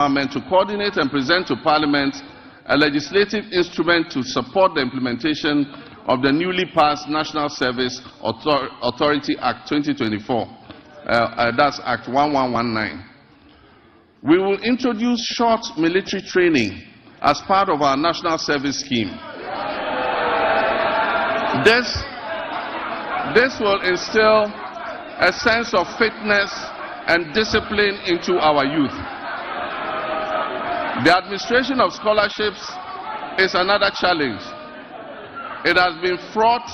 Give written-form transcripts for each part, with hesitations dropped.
to coordinate and present to Parliament a legislative instrument to support the implementation of the newly passed National Service Authority Act 2024, that's Act 1119. We will introduce short military training as part of our National Service Scheme. This will instill a sense of fitness and discipline into our youth. The administration of scholarships is another challenge. It has been fraught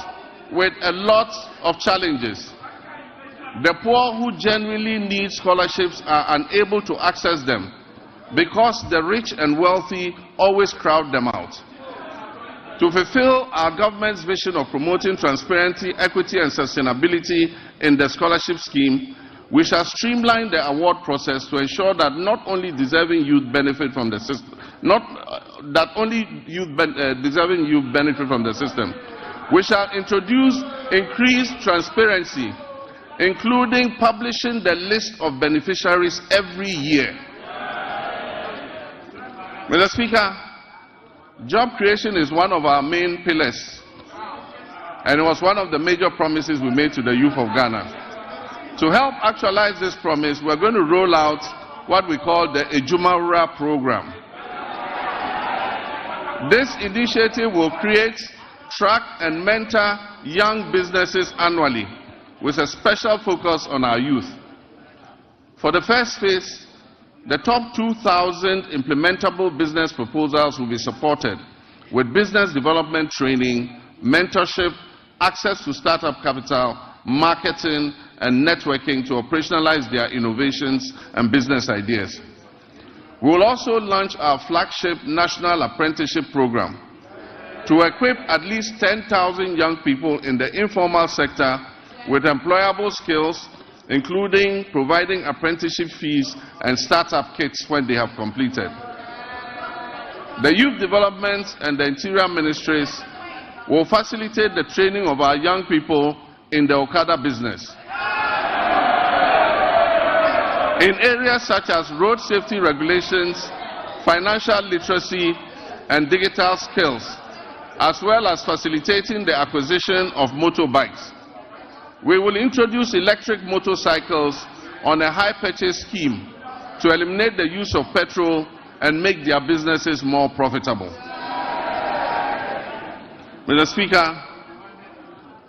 with a lot of challenges. The poor who genuinely need scholarships are unable to access them because the rich and wealthy always crowd them out. To fulfill our government's vision of promoting transparency, equity, and sustainability in the scholarship scheme, we shall streamline the award process to ensure that not only deserving youth benefit from the system, deserving youth benefit from the system. We shall introduce increased transparency, including publishing the list of beneficiaries every year. Mr. Speaker, job creation is one of our main pillars, and it was one of the major promises we made to the youth of Ghana. To help actualize this promise, we are going to roll out what we call the Ejumawura program. This initiative will create, track, and mentor young businesses annually, with a special focus on our youth. For the first phase, the top 2,000 implementable business proposals will be supported with business development training, mentorship, access to startup capital, marketing, and networking to operationalize their innovations and business ideas. We will also launch our flagship National Apprenticeship Program to equip at least 10,000 young people in the informal sector with employable skills, including providing apprenticeship fees and startup kits when they have completed. The Youth Development and the Interior Ministries will facilitate the training of our young people in the Okada business in areas such as road safety regulations, financial literacy, and digital skills, as well as facilitating the acquisition of motorbikes. We will introduce electric motorcycles on a high purchase scheme to eliminate the use of petrol and make their businesses more profitable. Mr. Speaker,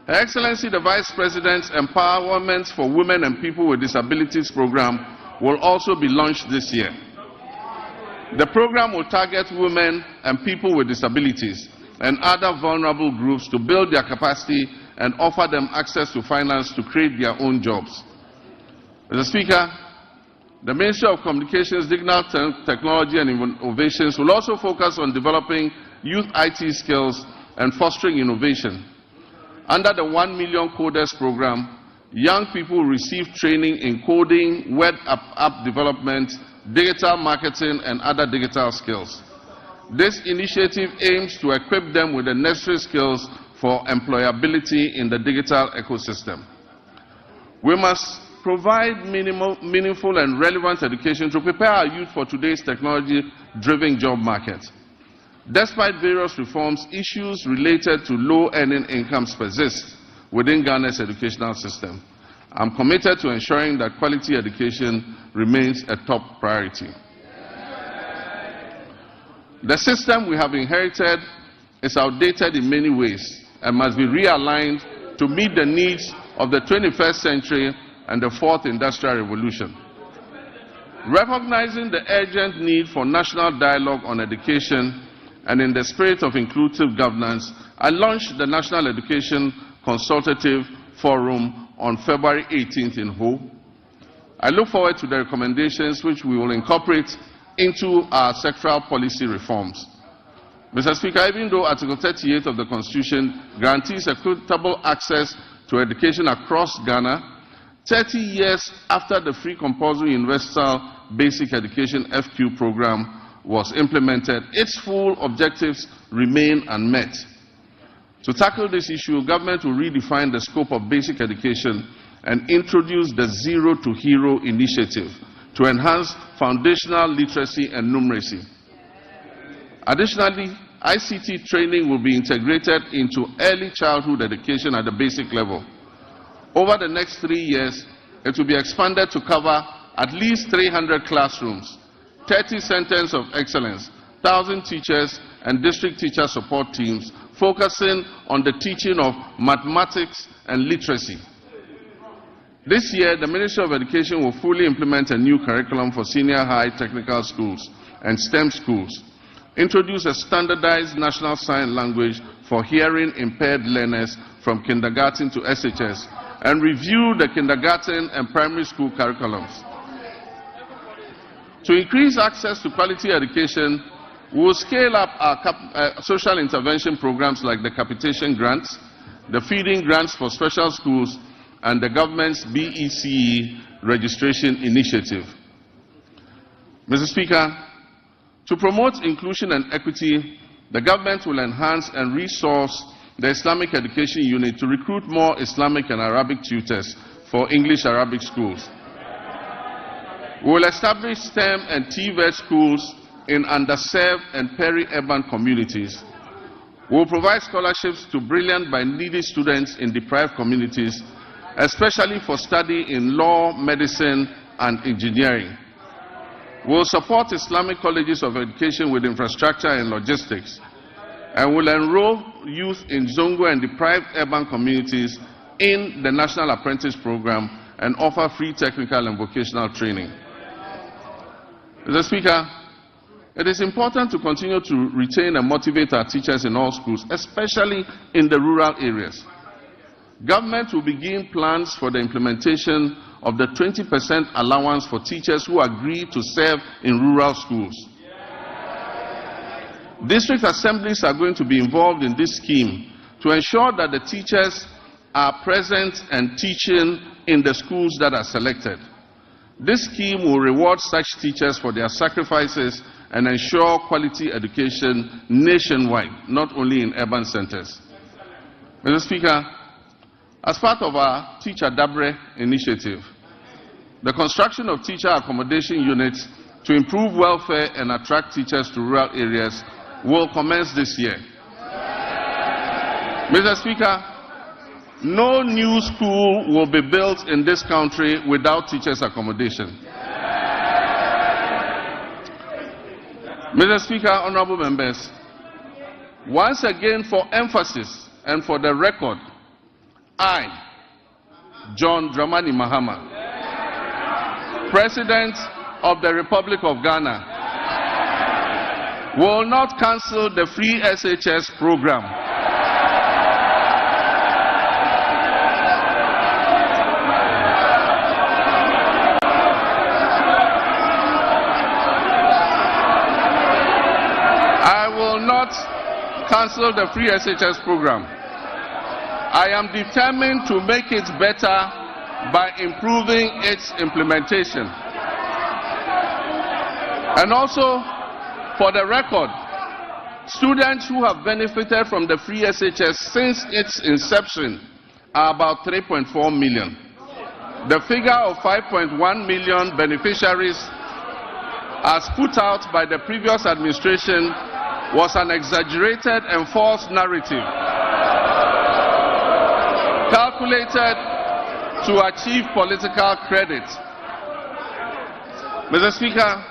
Her Excellency the Vice President's Empowerment for Women and People with Disabilities program will also be launched this year. The program will target women and people with disabilities and other vulnerable groups to build their capacity and offer them access to finance to create their own jobs. Mr. Speaker, the Ministry of Communications, Digital Technology and Innovations will also focus on developing youth IT skills and fostering innovation. Under the 1 Million Coders program, young people receive training in coding, web app development, digital marketing, and other digital skills. This initiative aims to equip them with the necessary skills for employability in the digital ecosystem. We must provide meaningful and relevant education to prepare our youth for today's technology-driven job market. Despite various reforms, issues related to low-earning incomes persist within Ghana's educational system. I'm committed to ensuring that quality education remains a top priority. The system we have inherited is outdated in many ways and must be realigned to meet the needs of the 21st century and the fourth industrial revolution. Recognizing the urgent need for national dialogue on education and in the spirit of inclusive governance, I launched the National Education Consultative Forum on February 18th in Ho. I look forward to the recommendations which we will incorporate into our sectoral policy reforms. Mr. Speaker, even though Article 38 of the Constitution guarantees equitable access to education across Ghana, 30 years after the Free Compulsory Universal Basic Education FQ program was implemented, its full objectives remain unmet. To tackle this issue, government will redefine the scope of basic education and introduce the Zero to Hero initiative to enhance foundational literacy and numeracy. Additionally, ICT training will be integrated into early childhood education at the basic level. Over the next 3 years, it will be expanded to cover at least 300 classrooms, 30 centers of excellence, 1,000 teachers and district teacher support teams focusing on the teaching of mathematics and literacy. This year, the Ministry of Education will fully implement a new curriculum for senior high technical schools and STEM schools, introduce a standardized national sign language for hearing impaired learners from kindergarten to SHS, and review the kindergarten and primary school curriculums. To increase access to quality education, we will scale up our social intervention programs like the capitation grants, the feeding grants for special schools, and the government's BECE registration initiative. Mr. Speaker, to promote inclusion and equity, the government will enhance and resource the Islamic Education Unit to recruit more Islamic and Arabic tutors for English-Arabic schools. We will establish STEM and TVET schools in underserved and peri-urban communities. We will provide scholarships to brilliant but needy students in deprived communities, especially for study in law, medicine, and engineering. We will support Islamic colleges of education with infrastructure and logistics, and will enroll youth in Zongo and deprived urban communities in the National Apprentice Program and offer free technical and vocational training. Mr. Speaker, it is important to continue to retain and motivate our teachers in all schools, especially in the rural areas. Government will begin plans for the implementation of the 20% allowance for teachers who agree to serve in rural schools. District assemblies are going to be involved in this scheme to ensure that the teachers are present and teaching in the schools that are selected. This scheme will reward such teachers for their sacrifices and ensure quality education nationwide, not only in urban centers. Mr. Speaker, as part of our Teacher Dabre initiative, the construction of teacher accommodation units to improve welfare and attract teachers to rural areas will commence this year. Mr. Speaker, no new school will be built in this country without teachers' accommodation. Mr. Speaker, honorable members, once again for emphasis and for the record, I, John Dramani Mahama, President of the Republic of Ghana, will not cancel the free SHS program. I will not cancel the free SHS program. I am determined to make it better by improving its implementation. And also, for the record, students who have benefited from the free SHS since its inception are about 3.4 million. The figure of 5.1 million beneficiaries, as put out by the previous administration, was an exaggerated and false narrative calculated to achieve political credit. Mr. Speaker,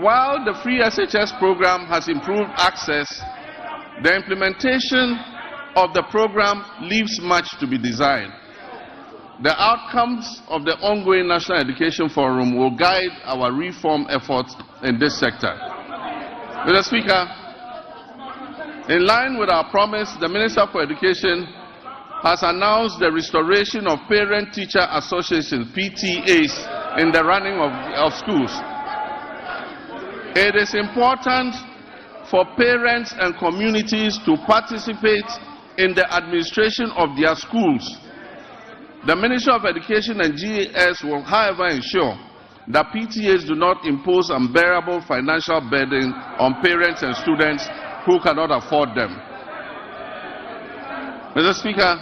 while the free SHS program has improved access, the implementation of the program leaves much to be desired. The outcomes of the ongoing National Education Forum will guide our reform efforts in this sector. Mr. Speaker, in line with our promise, the Minister for Education has announced the restoration of Parent-Teacher Associations, PTAs, in the running of schools. It is important for parents and communities to participate in the administration of their schools. The Ministry of Education and GAS will, however, ensure that PTAs do not impose unbearable financial burden on parents and students who cannot afford them. Mr. Speaker,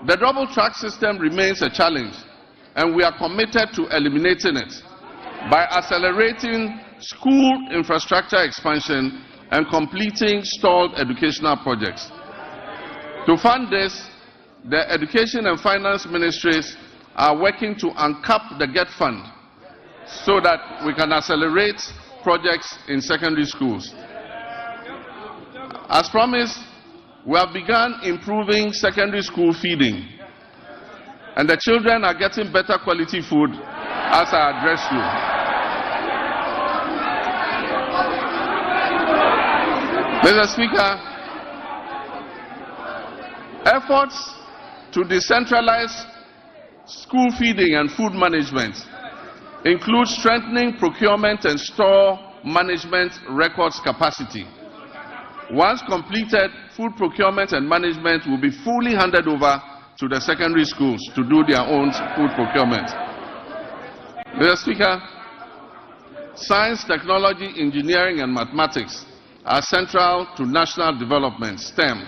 the double track system remains a challenge, and we are committed to eliminating it by accelerating school infrastructure expansion and completing stalled educational projects. To fund this, the Education and Finance Ministries are working to uncap the GET fund so that we can accelerate projects in secondary schools. As promised, we have begun improving secondary school feeding, and the children are getting better quality food as I address you. Mr. Speaker, efforts to decentralize school feeding and food management include strengthening procurement and store management records capacity. Once completed, food procurement and management will be fully handed over to the secondary schools to do their own food procurement. Mr. Speaker, science, technology, engineering, and mathematics are central to national development, STEM.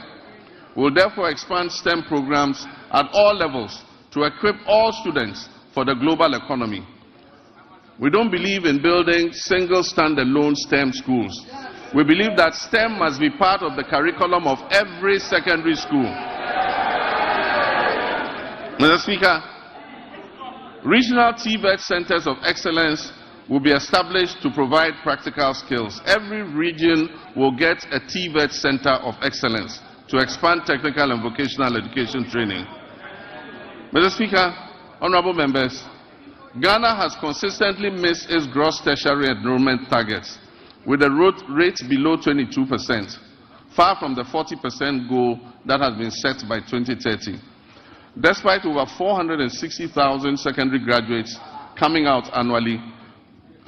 We will therefore expand STEM programs at all levels to equip all students for the global economy. We don't believe in building single standalone STEM schools. We believe that STEM must be part of the curriculum of every secondary school. Mr. Speaker, regional TVET centers of excellence will be established to provide practical skills. Every region will get a TVET center of excellence to expand technical and vocational education training. Mr. Speaker, honorable members, Ghana has consistently missed its gross tertiary enrollment targets, with a rate below 22%, far from the 40% goal that has been set by 2030. Despite over 460,000 secondary graduates coming out annually,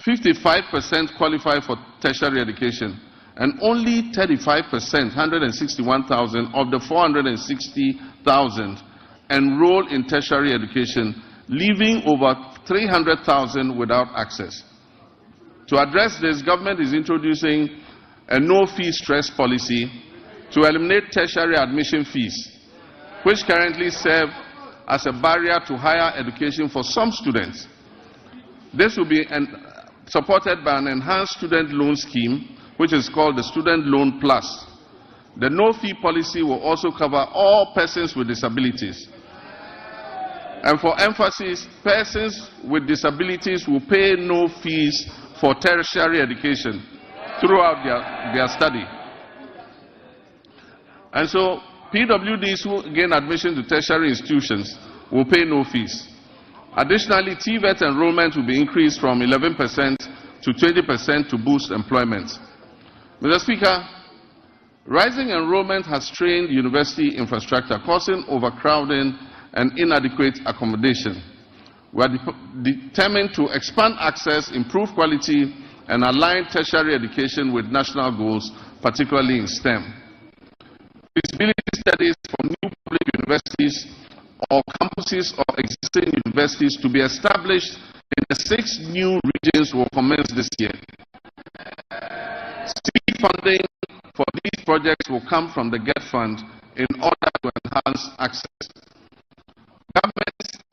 55% qualify for tertiary education, and only 35%, 161,000 of the 460,000 enroll in tertiary education, leaving over 300,000 without access. To address this, government is introducing a no-fee stress policy to eliminate tertiary admission fees, which currently serve as a barrier to higher education for some students. This will be supported by an enhanced student loan scheme, which is called the Student Loan Plus. The no-fee policy will also cover all persons with disabilities. And for emphasis, persons with disabilities will pay no fees for tertiary education throughout their study. And so PWDs who gain admission to tertiary institutions will pay no fees. Additionally, TVET enrollment will be increased from 11% to 20% to boost employment. Mr. Speaker, rising enrollment has strained university infrastructure, causing overcrowding and inadequate accommodation. We are determined to expand access, improve quality, and align tertiary education with national goals, particularly in STEM. Feasibility studies for new public universities or campuses of existing universities to be established in the 6 new regions will commence this year. Seed funding for these projects will come from the GET fund in order to enhance access. Government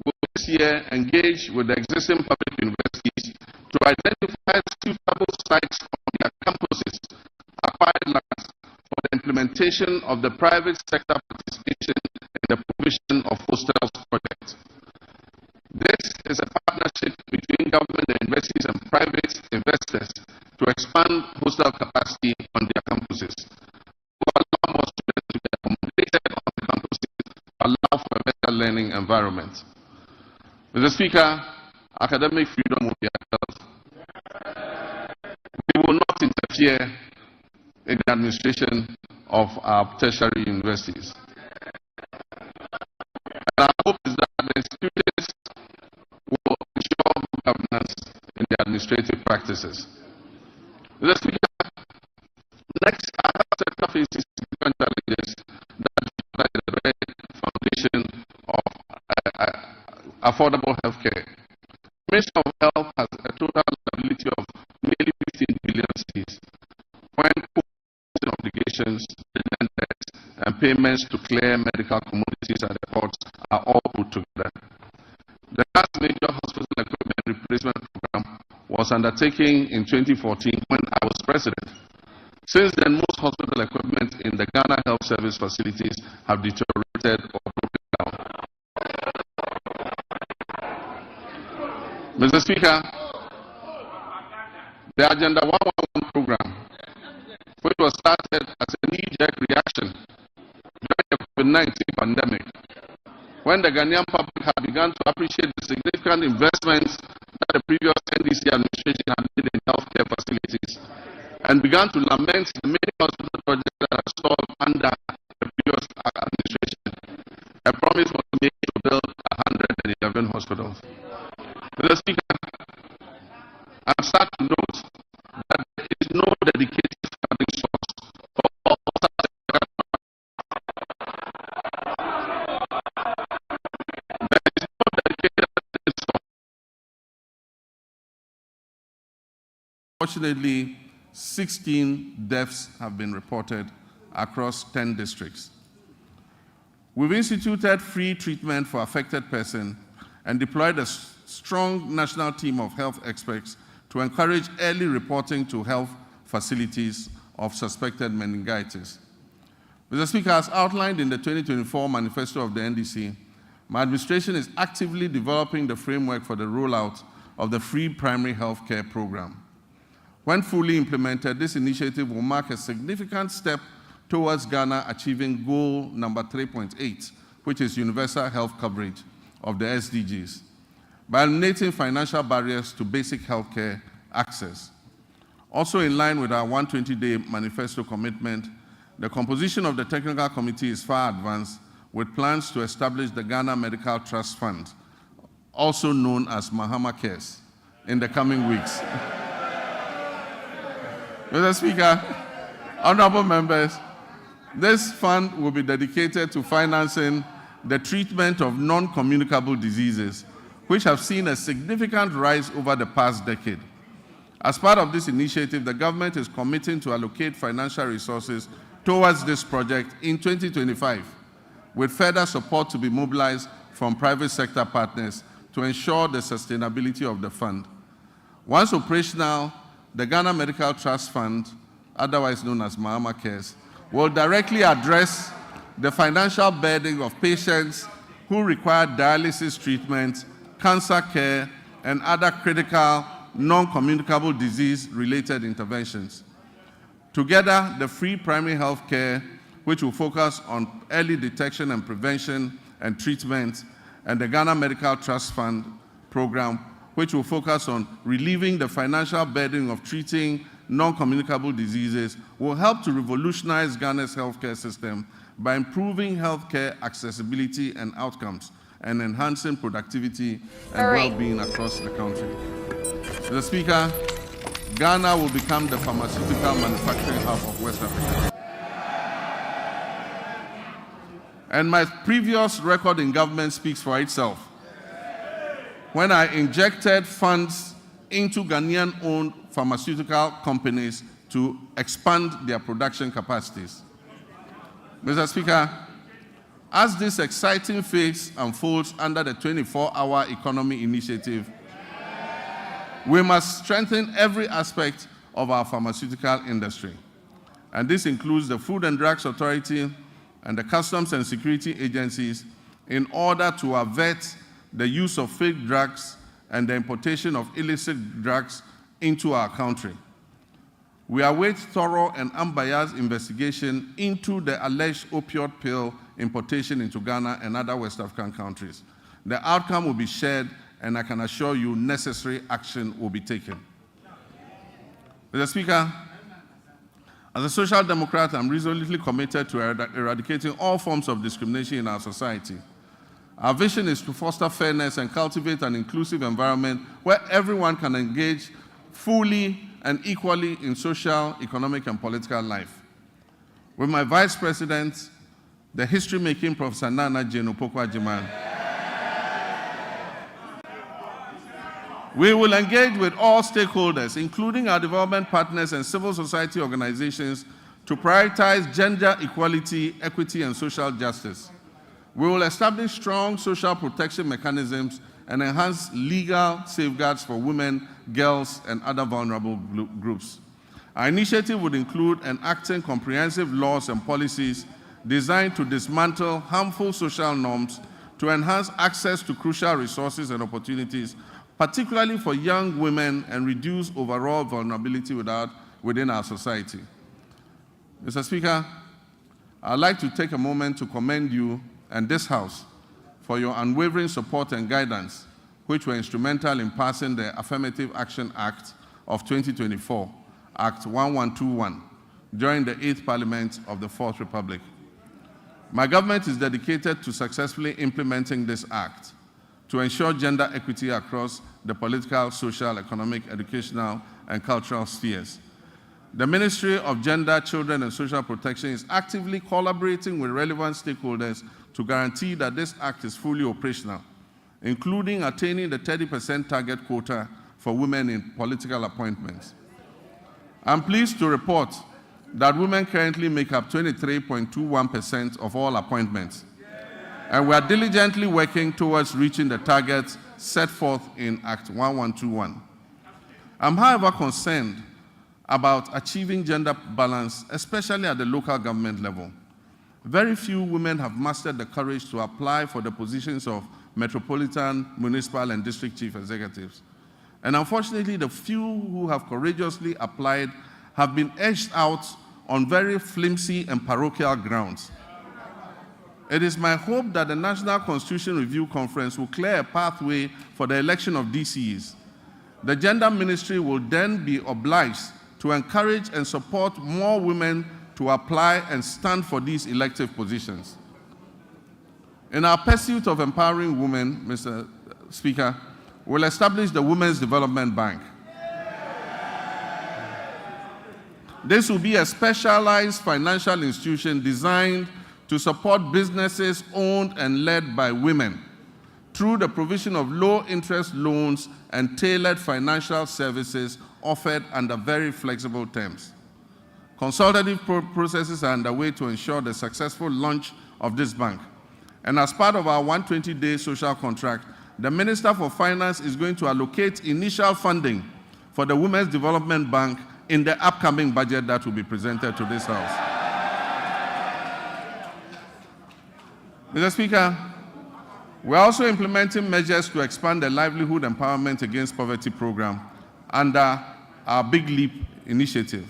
will this year engage with the existing public universities to identify suitable sites on their campuses, acquired lands, for the implementation of the private sector participation in the provision of hostels projects. This is a partnership between government and universities and private investors to expand hostel capacity on their campuses, to allow more students to be accommodated on the campuses, allow for a better learning environment. Mr. Speaker, academic freedom will be upheld. We will not interfere in the administration of our tertiary universities. And our hope is that the institutions will ensure good governance in the administrative practices. Mr. Speaker, next, our health sector faces significant challenges that jeopardize the very foundation of affordable health care. The Ministry of Health has a total liability of nearly 15 billion cedis, when obligations, debts, and payments to clear medical commodities at the ports are all put together. The was undertaken in 2014 when I was president. Since then, most hospital equipment in the Ghana Health Service facilities have deteriorated or broken down. Mr. Speaker, the Agenda 111 program, which was started as a knee-jerk reaction during the COVID-19 pandemic, when the Ghanaian public had begun to appreciate the significant investments that the previous NDC administration had made in healthcare facilities, and began to lament the many hospital projects that are stalled under the previous administration. A promise was made to build 111 hospitals. Mr. Speaker, I'm sad to note that there is no dedicated funding source for all Unfortunately, 16 deaths have been reported across 10 districts. We've instituted free treatment for affected persons and deployed a strong national team of health experts to encourage early reporting to health facilities of suspected meningitis. Mr. Speaker, as outlined in the 2024 manifesto of the NDC, my administration is actively developing the framework for the rollout of the free primary health care program. When fully implemented, this initiative will mark a significant step towards Ghana achieving goal number 3.8, which is universal health coverage of the SDGs, by eliminating financial barriers to basic health care access. Also in line with our 120-day manifesto commitment, the composition of the technical committee is far advanced, with plans to establish the Ghana Medical Trust Fund, also known as Mahama Cares, in the coming weeks. Mr. Speaker, honorable members, this fund will be dedicated to financing the treatment of non-communicable diseases, which have seen a significant rise over the past decade. As part of this initiative, the government is committing to allocate financial resources towards this project in 2025, with further support to be mobilized from private sector partners to ensure the sustainability of the fund. Once operational, the Ghana Medical Trust Fund, otherwise known as Mahama Cares, will directly address the financial burden of patients who require dialysis treatment, cancer care, and other critical non-communicable disease-related interventions. Together, the free primary health care, which will focus on early detection and prevention and treatment, and the Ghana Medical Trust Fund program, which will focus on relieving the financial burden of treating non-communicable diseases, will help to revolutionize Ghana's healthcare system by improving healthcare accessibility and outcomes and enhancing productivity and well-being across the country. Mr. Speaker, Ghana will become the pharmaceutical manufacturing hub of West Africa. And my previous record in government speaks for itself. When I injected funds into Ghanaian-owned pharmaceutical companies to expand their production capacities. Mr. Speaker, as this exciting phase unfolds under the 24-hour economy initiative, we must strengthen every aspect of our pharmaceutical industry. And this includes the Food and Drugs Authority and the Customs and Security agencies in order to avert the use of fake drugs and the importation of illicit drugs into our country. We await thorough and unbiased investigation into the alleged opioid pill importation into Ghana and other West African countries. The outcome will be shared, and I can assure you necessary action will be taken. Mr. Speaker, as a social democrat, I'm resolutely committed to eradicating all forms of discrimination in our society. Our vision is to foster fairness and cultivate an inclusive environment where everyone can engage fully and equally in social, economic, and political life. With my Vice President, the history-making Professor Nana Jane Opoku-Agyeman, we will engage with all stakeholders, including our development partners and civil society organizations, to prioritize gender equality, equity, and social justice. We will establish strong social protection mechanisms and enhance legal safeguards for women, girls, and other vulnerable groups. Our initiative would include enacting comprehensive laws and policies designed to dismantle harmful social norms, to enhance access to crucial resources and opportunities, particularly for young women, and reduce overall vulnerability within our society. Mr. Speaker, I'd like to take a moment to commend you and this House for your unwavering support and guidance, which were instrumental in passing the Affirmative Action Act of 2024, Act 1121, during the 8th Parliament of the 4th Republic. My government is dedicated to successfully implementing this act to ensure gender equity across the political, social, economic, educational, and cultural spheres. The Ministry of Gender, Children, and Social Protection is actively collaborating with relevant stakeholders to guarantee that this act is fully operational, including attaining the 30% target quota for women in political appointments. I'm pleased to report that women currently make up 23.21% of all appointments, and we are diligently working towards reaching the targets set forth in Act 1121. I'm, however, concerned about achieving gender balance, especially at the local government level. Very few women have mustered the courage to apply for the positions of metropolitan, municipal, and district chief executives. And unfortunately, the few who have courageously applied have been edged out on very flimsy and parochial grounds. It is my hope that the National Constitution Review Conference will clear a pathway for the election of DCEs. The Gender Ministry will then be obliged to encourage and support more women to apply and stand for these elective positions. In our pursuit of empowering women, Mr. Speaker, we'll establish the Women's Development Bank. This will be a specialized financial institution designed to support businesses owned and led by women through the provision of low-interest loans and tailored financial services offered under very flexible terms. Consultative processes are underway to ensure the successful launch of this bank. And as part of our 120-day social contract, the Minister for Finance is going to allocate initial funding for the Women's Development Bank in the upcoming budget that will be presented to this House. Mr. Speaker, we are also implementing measures to expand the Livelihood Empowerment Against Poverty program under our Big Leap initiative.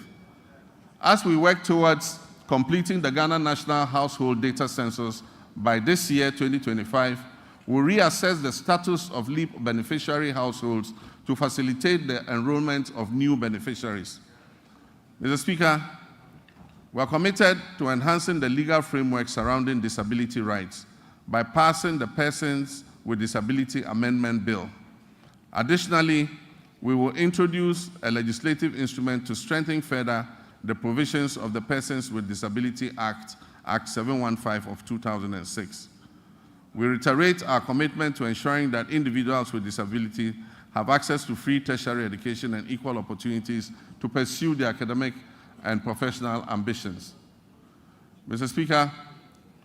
As we work towards completing the Ghana National Household Data Census by this year, 2025, we'll reassess the status of LEAP beneficiary households to facilitate the enrollment of new beneficiaries. Mr. Speaker, we are committed to enhancing the legal framework surrounding disability rights by passing the Persons with Disability Amendment Bill. Additionally, we will introduce a legislative instrument to strengthen further the provisions of the Persons with Disability Act, Act 715 of 2006. We reiterate our commitment to ensuring that individuals with disability have access to free tertiary education and equal opportunities to pursue their academic and professional ambitions. Mr. Speaker,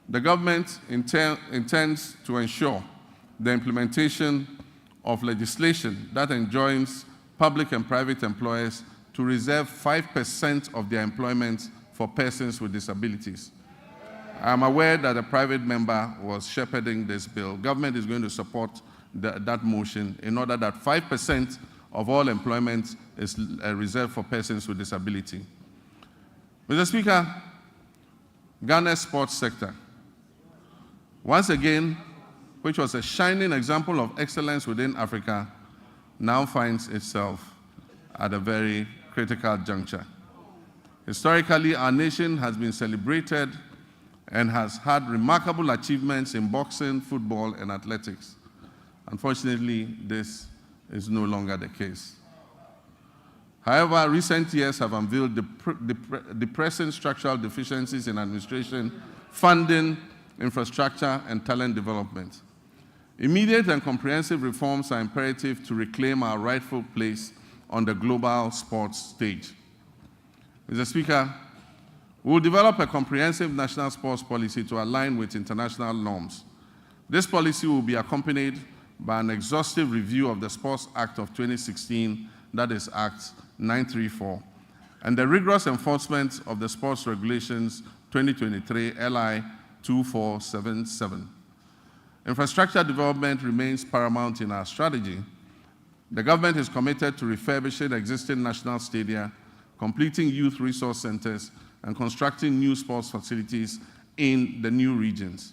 the government intends to ensure the implementation of legislation that enjoins public and private employers to reserve 5% of their employment for persons with disabilities. I am aware that a private member was shepherding this bill. Government is going to support that motion in order that 5% of all employment is reserved for persons with disability. Mr. Speaker, Ghana's sports sector, once again, which was a shining example of excellence within Africa, now finds itself at a very critical juncture. Historically, our nation has been celebrated and has had remarkable achievements in boxing, football, and athletics. Unfortunately, this is no longer the case. However, recent years have unveiled depressing structural deficiencies in administration, funding, infrastructure, and talent development. Immediate and comprehensive reforms are imperative to reclaim our rightful place on the global sports stage. Mr. Speaker, we will develop a comprehensive national sports policy to align with international norms. This policy will be accompanied by an exhaustive review of the Sports Act of 2016, that is Act 934, and the rigorous enforcement of the Sports Regulations 2023 LI 2477. Infrastructure development remains paramount in our strategy. The government is committed to refurbishing existing national stadia, completing youth resource centers, and constructing new sports facilities in the new regions.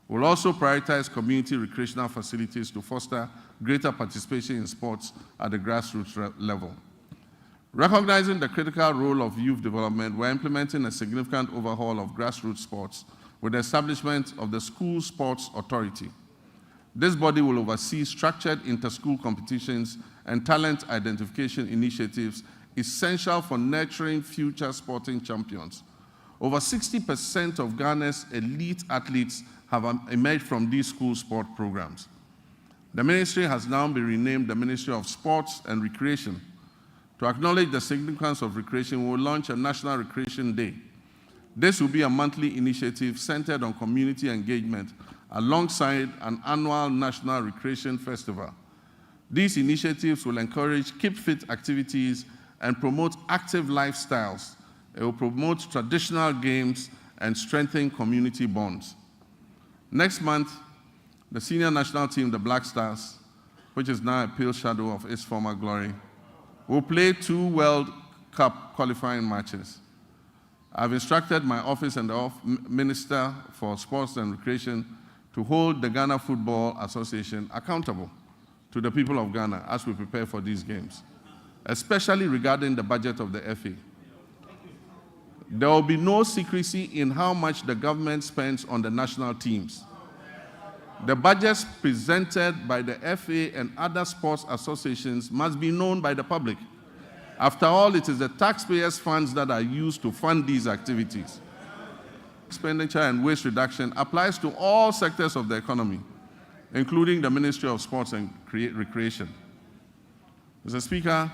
We'll also prioritize community recreational facilities to foster greater participation in sports at the grassroots level. Recognizing the critical role of youth development, we're implementing a significant overhaul of grassroots sports with the establishment of the School Sports Authority. This body will oversee structured inter-school competitions and talent identification initiatives essential for nurturing future sporting champions. Over 60% of Ghana's elite athletes have emerged from these school sport programs. The ministry has now been renamed the Ministry of Sports and Recreation. To acknowledge the significance of recreation, we will launch a National Recreation Day. This will be a monthly initiative centered on community engagement alongside an annual National Recreation Festival. These initiatives will encourage keep fit activities and promote active lifestyles. It will promote traditional games and strengthen community bonds. Next month, the senior national team, the Black Stars, which is now a pale shadow of its former glory, will play 2 World Cup qualifying matches. I've instructed my office and the Minister for Sports and Recreation to hold the Ghana Football Association accountable to the people of Ghana as we prepare for these games, especially regarding the budget of the FA. There will be no secrecy in how much the government spends on the national teams. The budgets presented by the FA and other sports associations must be known by the public. After all, it is the taxpayers' funds that are used to fund these activities. Expenditure and waste reduction applies to all sectors of the economy, including the Ministry of Sports and Recreation. Mr. Speaker,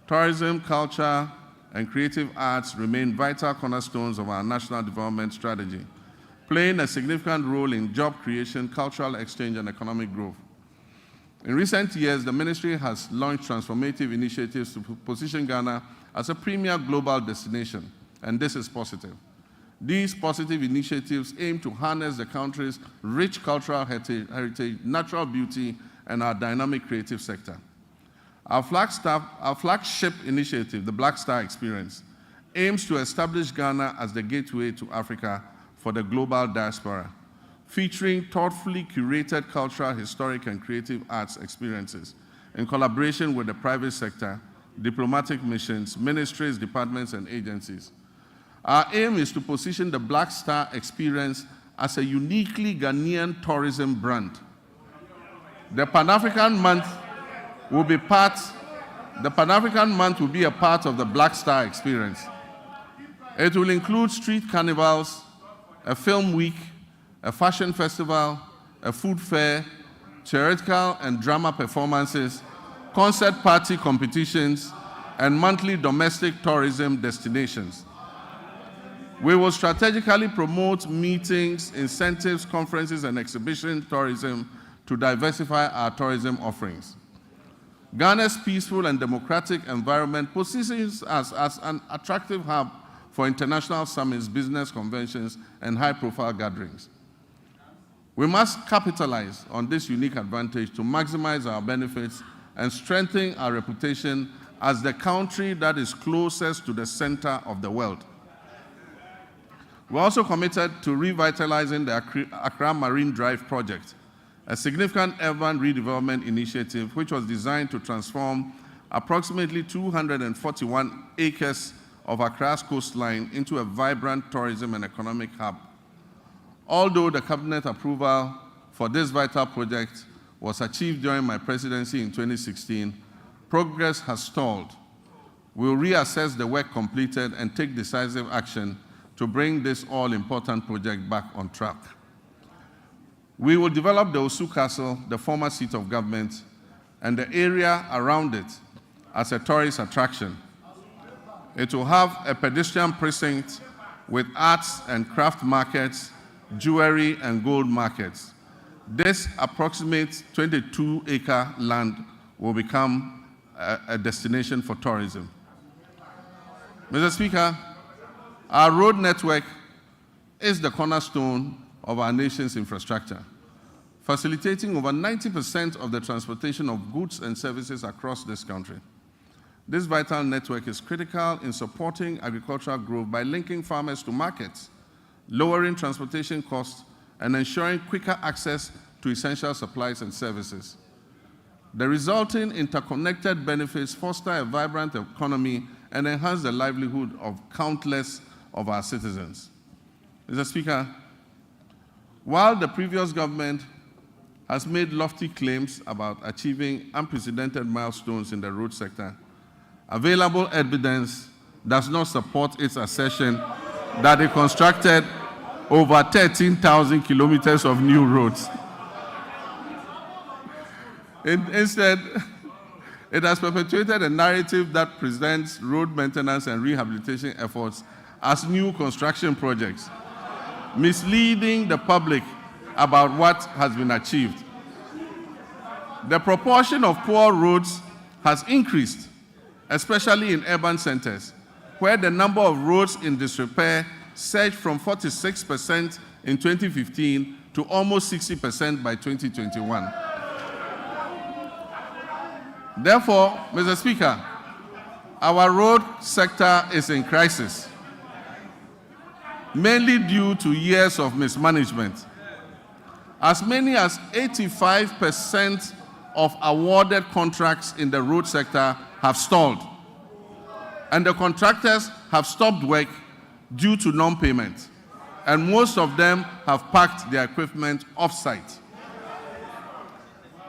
tourism, culture, and creative arts remain vital cornerstones of our national development strategy, playing a significant role in job creation, cultural exchange, and economic growth. In recent years, the ministry has launched transformative initiatives to position Ghana as a premier global destination, and this is positive. These positive initiatives aim to harness the country's rich cultural heritage, natural beauty, and our dynamic creative sector. Our flagship initiative, the Black Star Experience, aims to establish Ghana as the gateway to Africa for the global diaspora, featuring thoughtfully curated cultural, historic, and creative arts experiences in collaboration with the private sector, diplomatic missions, ministries, departments, and agencies. Our aim is to position the Black Star Experience as a uniquely Ghanaian tourism brand. The Pan-African Month will be a part of the Black Star Experience. It will include street carnivals, a film week, a fashion festival, a food fair, theatrical and drama performances, concert party competitions, and monthly domestic tourism destinations. We will strategically promote meetings, incentives, conferences, and exhibition tourism to diversify our tourism offerings. Ghana's peaceful and democratic environment positions us as an attractive hub for international summits, business conventions, and high-profile gatherings. We must capitalize on this unique advantage to maximize our benefits and strengthen our reputation as the country that is closest to the center of the world. We're also committed to revitalizing the Accra Marine Drive project, a significant urban redevelopment initiative which was designed to transform approximately 241 acres of Accra's coastline into a vibrant tourism and economic hub. Although the cabinet approval for this vital project was achieved during my presidency in 2016, progress has stalled. We'll reassess the work completed and take decisive action to bring this all-important project back on track. We will develop the Osu Castle, the former seat of government, and the area around it as a tourist attraction. It will have a pedestrian precinct with arts and craft markets, jewelry and gold markets, This approximate 22-acre land will become a destination for tourism. Mr. Speaker, our road network is the cornerstone of our nation's infrastructure, facilitating over 90% of the transportation of goods and services across this country. This vital network is critical in supporting agricultural growth by linking farmers to markets, lowering transportation costs, and ensuring quicker access to essential supplies and services. The resulting interconnected benefits foster a vibrant economy and enhance the livelihood of countless of our citizens. Mr. Speaker, while the previous government has made lofty claims about achieving unprecedented milestones in the road sector, available evidence does not support its assertion that it constructed over 13,000 kilometers of new roads. Instead, it has perpetuated a narrative that presents road maintenance and rehabilitation efforts as new construction projects, misleading the public about what has been achieved. The proportion of poor roads has increased, especially in urban centers, where the number of roads in disrepair surged from 46% in 2015 to almost 60% by 2021. Therefore, Mr. Speaker, our road sector is in crisis, mainly due to years of mismanagement. As many as 85% of awarded contracts in the road sector have stalled, and the contractors have stopped work due to non-payment, and most of them have parked their equipment off-site.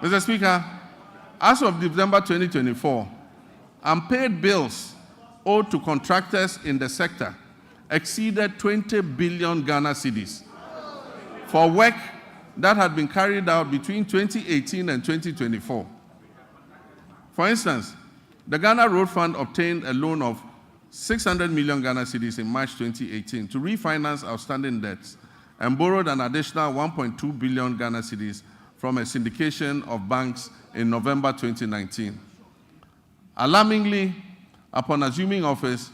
Mr. Speaker, as of December 2024, unpaid bills owed to contractors in the sector exceeded 20 billion Ghana cedis for work that had been carried out between 2018 and 2024. For instance, the Ghana Road Fund obtained a loan of 600 million Ghana cedis in March 2018 to refinance outstanding debts and borrowed an additional 1.2 billion Ghana cedis from a syndication of banks in November 2019. Alarmingly, upon assuming office,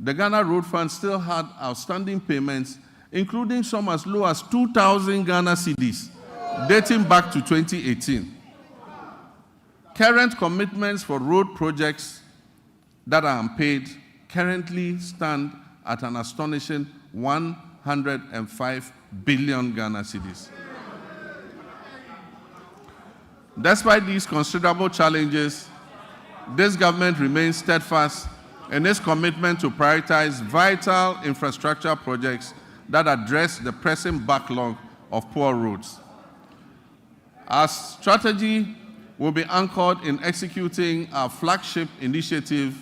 the Ghana Road Fund still had outstanding payments, including some as low as 2,000 Ghana cedis, dating back to 2018. Current commitments for road projects that are unpaid currently stand at an astonishing 105 billion Ghana cedis. Despite these considerable challenges, this government remains steadfast in its commitment to prioritize vital infrastructure projects that address the pressing backlog of poor roads. Our strategy will be anchored in executing our flagship initiative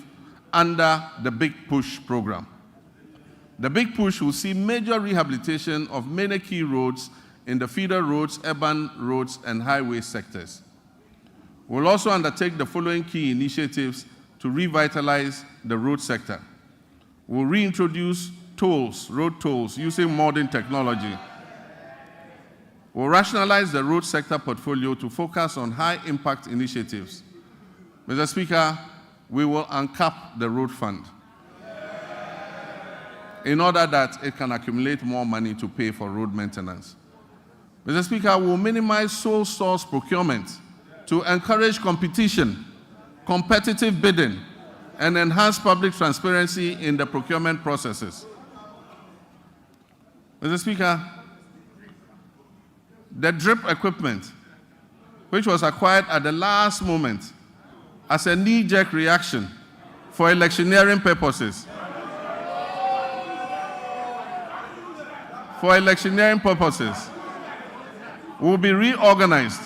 under the Big Push program. The Big Push will see major rehabilitation of many key roads in the feeder roads, urban roads, and highway sectors. We'll also undertake the following key initiatives to revitalize the road sector. We'll reintroduce tolls, road tolls, using modern technology. We'll rationalize the road sector portfolio to focus on high-impact initiatives. Mr. Speaker, we will uncap the road fund in order that it can accumulate more money to pay for road maintenance. Mr. Speaker, we'll minimize sole source procurement to encourage competition, competitive bidding, and enhance public transparency in the procurement processes. Mr. Speaker, the drip equipment, which was acquired at the last moment as a knee-jerk reaction for electioneering purposes, will be reorganized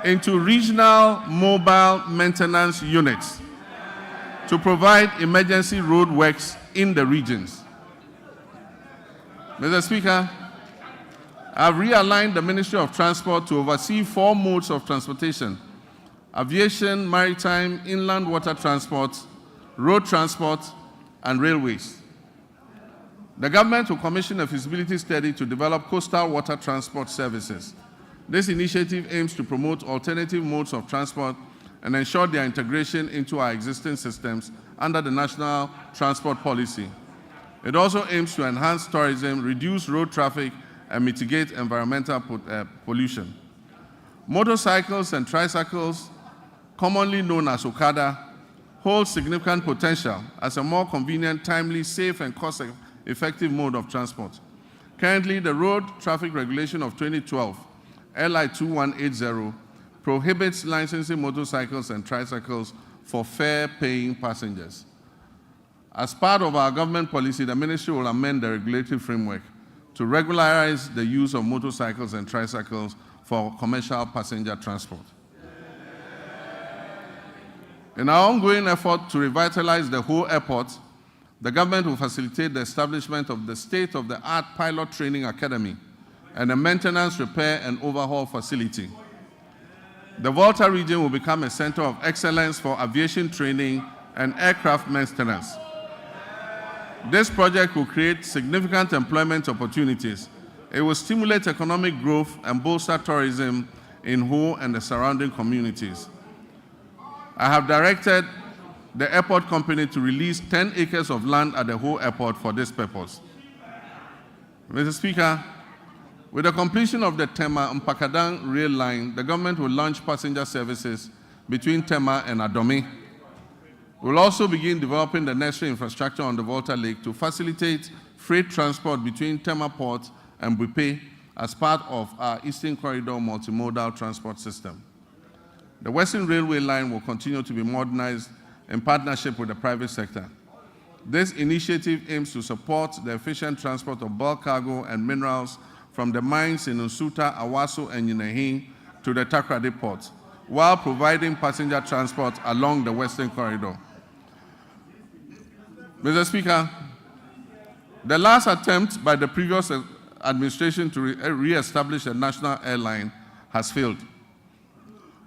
into regional mobile maintenance units to provide emergency road works in the regions. Mr. Speaker, I've realigned the Ministry of Transport to oversee 4 modes of transportation: aviation, maritime, inland water transport, road transport, and railways. The government will commission a feasibility study to develop coastal water transport services. This initiative aims to promote alternative modes of transport and ensure their integration into our existing systems under the National Transport Policy. It also aims to enhance tourism, reduce road traffic, and mitigate environmental pollution. Motorcycles and tricycles, commonly known as Okada, hold significant potential as a more convenient, timely, safe, and cost-effective mode of transport. Currently, the Road Traffic Regulation of 2012, LI 2180, prohibits licensing motorcycles and tricycles for fare-paying passengers. As part of our government policy, the ministry will amend the regulatory framework to regularize the use of motorcycles and tricycles for commercial passenger transport. In our ongoing effort to revitalize the whole airport, the government will facilitate the establishment of the state-of-the-art pilot training academy and a maintenance, repair, and overhaul facility. The Volta region will become a center of excellence for aviation training and aircraft maintenance. This project will create significant employment opportunities. It will stimulate economic growth and bolster tourism in Ho and the surrounding communities. I have directed the airport company to release 10 acres of land at the Ho airport for this purpose. Mr. Speaker, with the completion of the Tema-Mpakadang rail line, the government will launch passenger services between Tema and Adome. We will also begin developing the necessary infrastructure on the Volta Lake to facilitate freight transport between Tema Port and Buipe as part of our Eastern Corridor multimodal transport system. The Western Railway line will continue to be modernized in partnership with the private sector. This initiative aims to support the efficient transport of bulk cargo and minerals from the mines in Nsuta, Awaso, and Yinehin to the Takoradi port, while providing passenger transport along the Western Corridor. Mr. Speaker, the last attempt by the previous administration to re-establish a national airline has failed.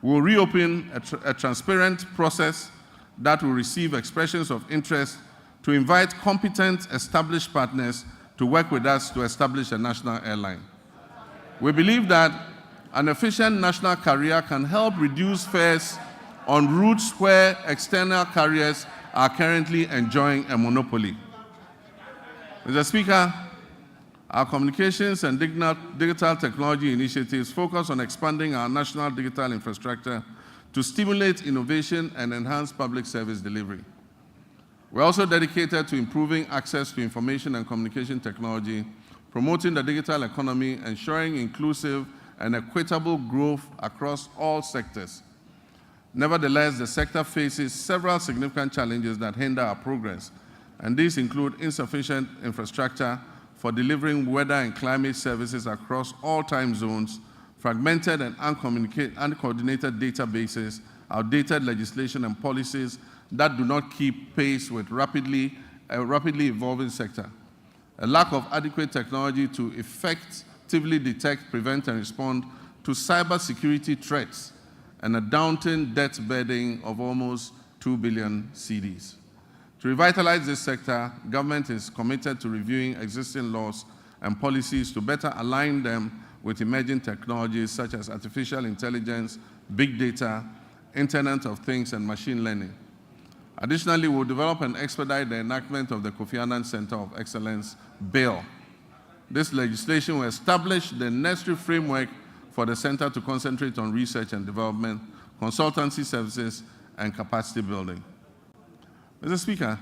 We will reopen a transparent process that will receive expressions of interest to invite competent established partners to work with us to establish a national airline. We believe that an efficient national carrier can help reduce fares on routes where external carriers are currently enjoying a monopoly. Mr. Speaker, our communications and digital technology initiatives focus on expanding our national digital infrastructure to stimulate innovation and enhance public service delivery. We're also dedicated to improving access to information and communication technology, promoting the digital economy, ensuring inclusive and equitable growth across all sectors. Nevertheless, the sector faces several significant challenges that hinder our progress, and these include insufficient infrastructure for delivering weather and climate services across all time zones, fragmented and uncoordinated databases, outdated legislation and policies that do not keep pace with a rapidly evolving sector, a lack of adequate technology to effectively detect, prevent, and respond to cybersecurity threats, and a daunting debt burden of almost 2 billion cedis. To revitalize this sector, government is committed to reviewing existing laws and policies to better align them with emerging technologies such as artificial intelligence, big data, Internet of Things, and machine learning. Additionally, we will develop and expedite the enactment of the Kofi Annan Center of Excellence Bill. This legislation will establish the necessary framework for the center to concentrate on research and development, consultancy services, and capacity building. Mr. Speaker,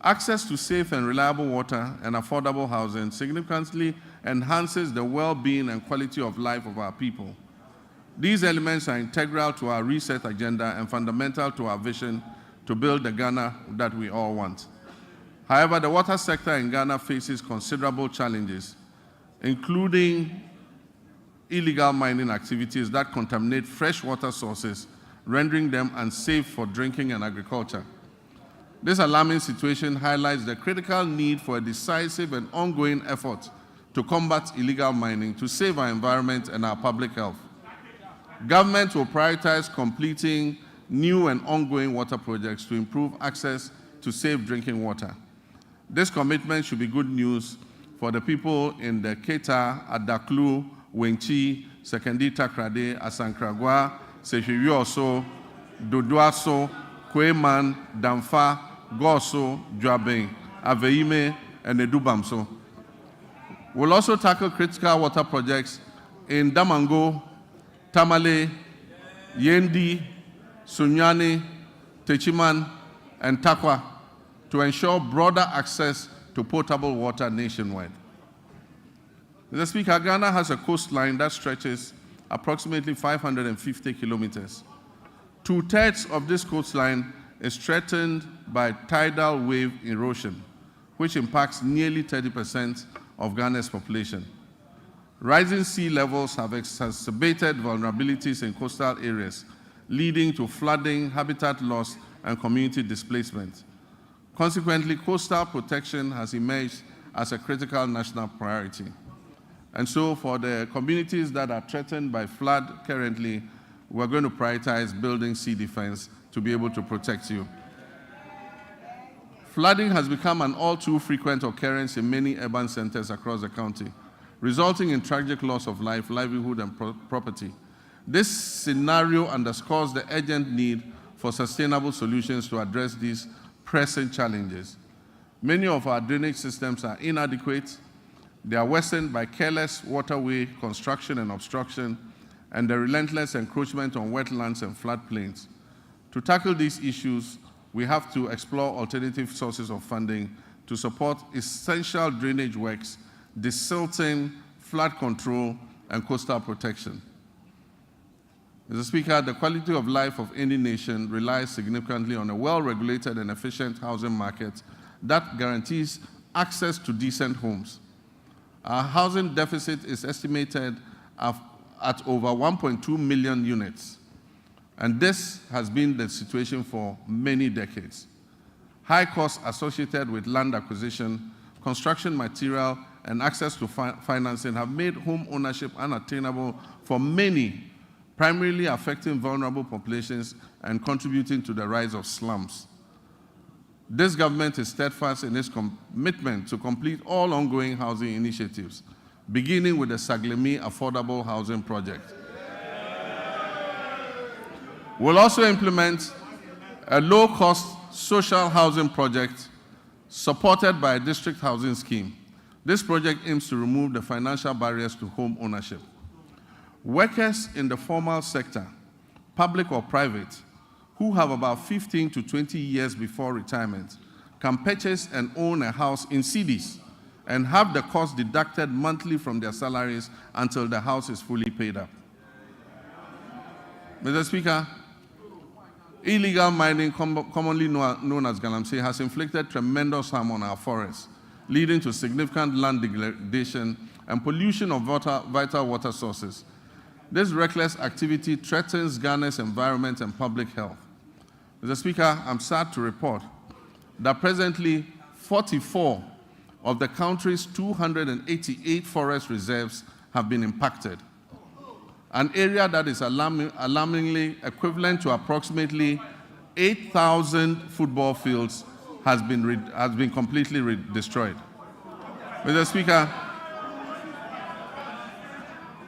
access to safe and reliable water and affordable housing significantly enhances the well-being and quality of life of our people. These elements are integral to our reset agenda and fundamental to our vision to build the Ghana that we all want. However, the water sector in Ghana faces considerable challenges, including illegal mining activities that contaminate fresh water sources, rendering them unsafe for drinking and agriculture. This alarming situation highlights the critical need for a decisive and ongoing effort to combat illegal mining to save our environment and our public health. Government will prioritize completing new and ongoing water projects to improve access to safe drinking water. This commitment should be good news for the people in the Keta, Adaklu, Wenchi, Sekendi Takrade, Asankragwa, Sehwiyoso, Dodoaso, Kweman, Damfa, Goso, Dwabeng, Aveime, and Edubamso. We'll also tackle critical water projects in Damango, Tamale, Yendi, Sunyani, Techiman, and Takwa to ensure broader access to potable water nationwide. Mr. Speaker, Ghana has a coastline that stretches approximately 550 kilometers. 2/3 of this coastline is threatened by tidal wave erosion, which impacts nearly 30% of Ghana's population. Rising sea levels have exacerbated vulnerabilities in coastal areas, leading to flooding, habitat loss, and community displacement. Consequently, coastal protection has emerged as a critical national priority. And so for the communities that are threatened by flood currently, we're going to prioritize building sea defense to be able to protect you. Flooding has become an all too frequent occurrence in many urban centers across the county, resulting in tragic loss of life, livelihood, and property. This scenario underscores the urgent need for sustainable solutions to address these pressing challenges. Many of our drainage systems are inadequate. They are worsened by careless waterway construction and obstruction, and the relentless encroachment on wetlands and floodplains. To tackle these issues, we have to explore alternative sources of funding to support essential drainage works, desilting, flood control, and coastal protection. Mr. Speaker, the quality of life of any nation relies significantly on a well-regulated and efficient housing market that guarantees access to decent homes. Our housing deficit is estimated at over 1.2 million units, and this has been the situation for many decades. High costs associated with land acquisition, construction material, and access to financing have made home ownership unattainable for many, primarily affecting vulnerable populations and contributing to the rise of slums. This government is steadfast in its commitment to complete all ongoing housing initiatives, beginning with the Saglemi Affordable Housing Project. We'll also implement a low-cost social housing project supported by a district housing scheme. This project aims to remove the financial barriers to home ownership. Workers in the formal sector, public or private, who have about 15 to 20 years before retirement, can purchase and own a house in cedis and have the cost deducted monthly from their salaries until the house is fully paid up. Mr. Speaker, illegal mining, commonly known as Galamsey, has inflicted tremendous harm on our forests, leading to significant land degradation and pollution of vital water sources. This reckless activity threatens Ghana's environment and public health. Mr. Speaker, I'm sad to report that presently 44 of the country's 288 forest reserves have been impacted, an area that is alarmingly equivalent to approximately 8,000 football fields has been completely destroyed. Mr. Speaker,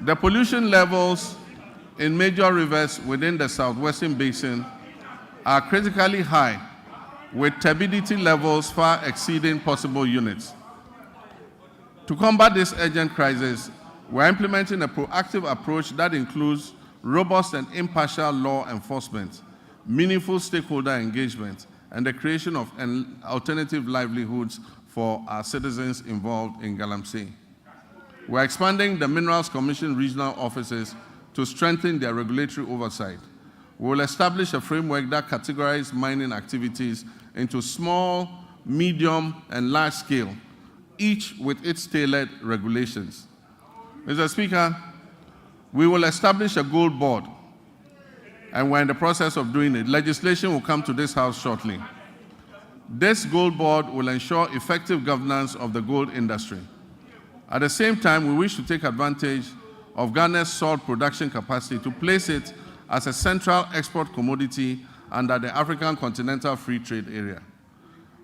the pollution levels in major rivers within the southwestern basin are critically high, with turbidity levels far exceeding possible units. To combat this urgent crisis, we're implementing a proactive approach that includes robust and impartial law enforcement, meaningful stakeholder engagement, and the creation of alternative livelihoods for our citizens involved in Galamsey. We're expanding the Minerals Commission regional offices to strengthen their regulatory oversight. We will establish a framework that categorizes mining activities into small, medium, and large scale, each with its tailored regulations. Mr. Speaker, we will establish a gold board, and we're in the process of doing it. Legislation will come to this House shortly. This gold board will ensure effective governance of the gold industry. At the same time, we wish to take advantage of Ghana's salt production capacity to place it as a central export commodity under the African Continental Free Trade Area.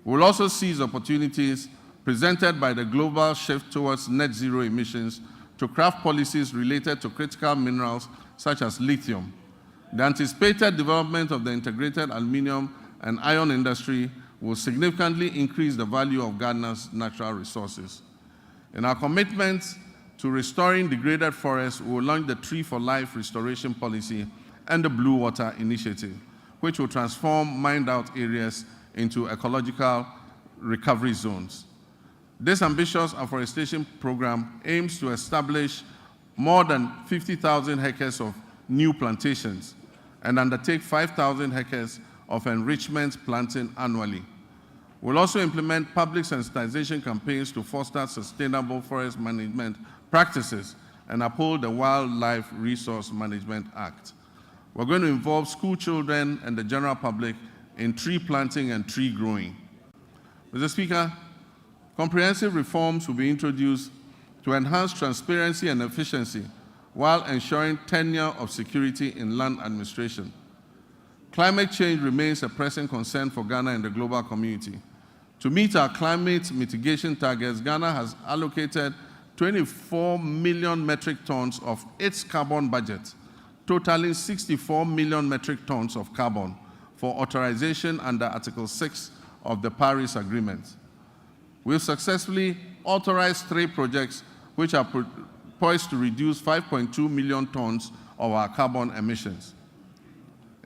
We will also seize opportunities presented by the global shift towards net zero emissions to craft policies related to critical minerals such as lithium. The anticipated development of the integrated aluminum and iron industry will significantly increase the value of Ghana's natural resources. In our commitment to restoring degraded forests, we will launch the Tree for Life restoration policy and the Blue Water Initiative, which will transform mined-out areas into ecological recovery zones. This ambitious afforestation program aims to establish more than 50,000 hectares of new plantations and undertake 5,000 hectares of enrichment planting annually. We'll also implement public sensitization campaigns to foster sustainable forest management practices and uphold the Wildlife Resource Management Act. We're going to involve school children and the general public in tree planting and tree growing. Mr. Speaker, comprehensive reforms will be introduced to enhance transparency and efficiency while ensuring tenure of security in land administration. Climate change remains a pressing concern for Ghana and the global community. To meet our climate mitigation targets, Ghana has allocated 24 million metric tons of its carbon budget, totaling 64 million metric tons of carbon for authorization under Article 6 of the Paris Agreement. We've successfully authorized 3 projects which are poised to reduce 5.2 million tons of our carbon emissions.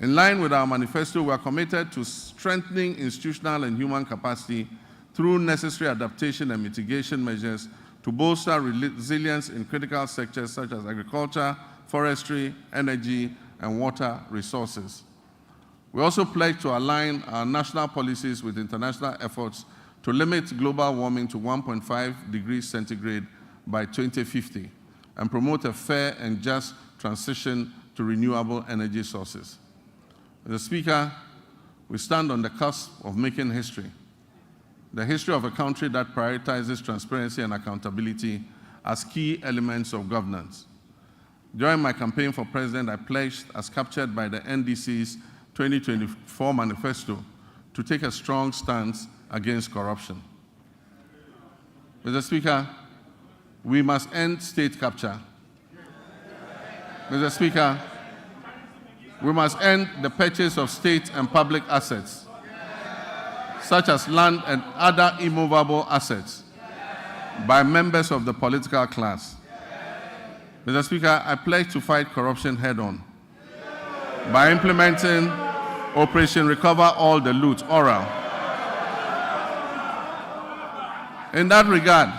In line with our manifesto, we are committed to strengthening institutional and human capacity through necessary adaptation and mitigation measures to bolster resilience in critical sectors such as agriculture, forestry, energy, and water resources. We also pledge to align our national policies with international efforts to limit global warming to 1.5 degrees centigrade by 2050 and promote a fair and just transition to renewable energy sources. Mr. Speaker, we stand on the cusp of making history, the history of a country that prioritizes transparency and accountability as key elements of governance. During my campaign for president, I pledged, as captured by the NDC's 2024 manifesto, to take a strong stance against corruption. Mr. Speaker, we must end state capture. Mr. Speaker, we must end the purchase of state and public assets, such as land and other immovable assets, by members of the political class. Mr. Speaker, I pledge to fight corruption head-on by implementing Operation Recover All the Loot, oral. In that regard,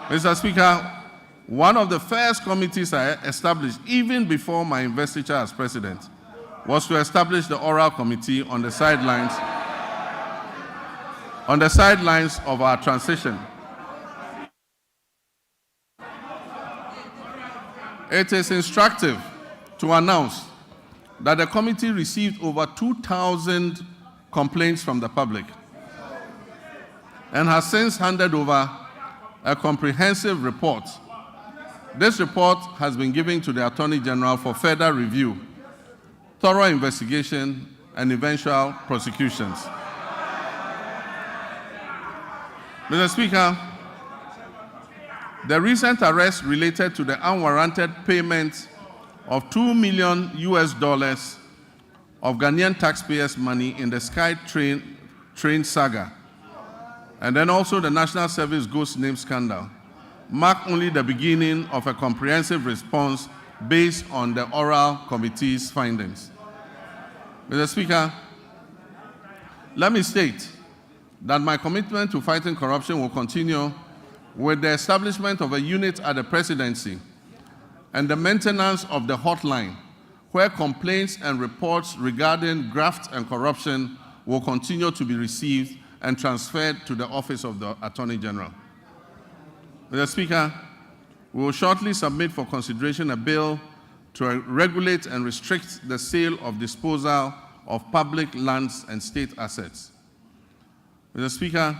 Mr. Speaker, one of the first committees I established, even before my investiture as president, was to establish the oral committee on the sidelines of our transition. It is instructive to announce that the committee received over 2,000 complaints from the public and has since handed over a comprehensive report. This report has been given to the Attorney General for further review, thorough investigation, and eventual prosecutions. Mr. Speaker, the recent arrest related to the unwarranted payment of $2 million of Ghanaian taxpayers' money in the Sky train saga, and then also the National Service Ghost Name scandal, mark only the beginning of a comprehensive response based on the oral committee's findings. Mr. Speaker, let me state that my commitment to fighting corruption will continue with the establishment of a unit at the presidency and the maintenance of the hotline, where complaints and reports regarding graft and corruption will continue to be received and transferred to the Office of the Attorney General. Mr. Speaker, we will shortly submit for consideration a bill to regulate and restrict the sale of disposal of public lands and state assets. Mr. Speaker,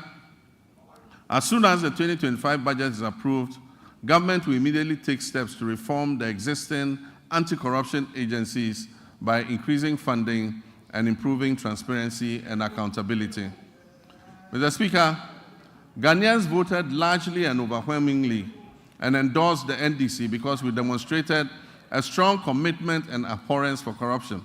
as soon as the 2025 budget is approved, government will immediately take steps to reform the existing anti-corruption agencies by increasing funding and improving transparency and accountability. Mr. Speaker, Ghanaians voted largely and overwhelmingly and endorsed the NDC because we demonstrated a strong commitment and abhorrence for corruption.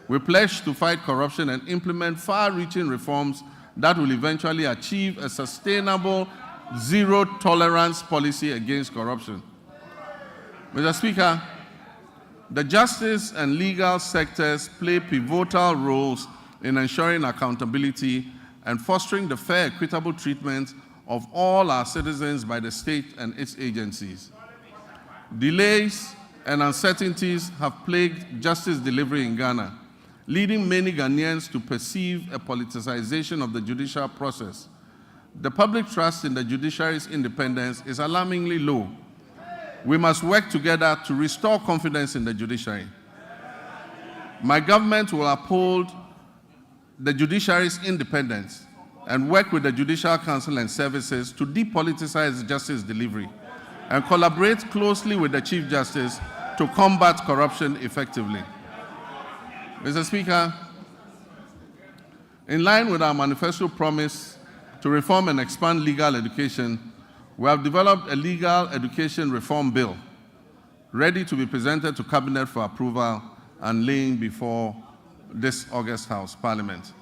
We pledged to fight corruption and implement far-reaching reforms that will eventually achieve a sustainable zero-tolerance policy against corruption. Mr. Speaker, the justice and legal sectors play pivotal roles in ensuring accountability and fostering the fair, equitable treatment of all our citizens by the state and its agencies. Delays and uncertainties have plagued justice delivery in Ghana, leading many Ghanaians to perceive a politicization of the judicial process. The public trust in the judiciary's independence is alarmingly low. We must work together to restore confidence in the judiciary. My government will uphold the judiciary's independence and work with the Judicial Council and services to depoliticize justice delivery and collaborate closely with the Chief Justice to combat corruption effectively. Mr. Speaker, in line with our manifesto promise to reform and expand legal education, we have developed a legal education reform bill ready to be presented to Cabinet for approval and laying before this August House Parliament.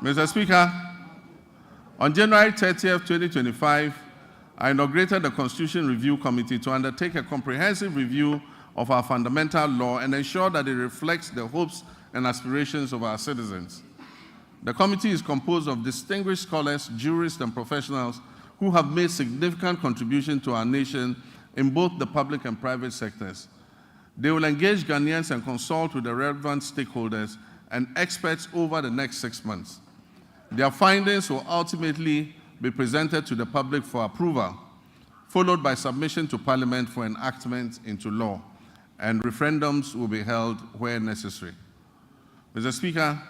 Mr. Speaker, on January 30th, 2025, I inaugurated the Constitution Review Committee to undertake a comprehensive review of our fundamental law and ensure that it reflects the hopes and aspirations of our citizens. The committee is composed of distinguished scholars, jurists, and professionals who have made significant contributions to our nation in both the public and private sectors. They will engage Ghanaians and consult with the relevant stakeholders and experts over the next 6 months. Their findings will ultimately be presented to the public for approval, followed by submission to Parliament for enactment into law, and referendums will be held where necessary. Mr. Speaker,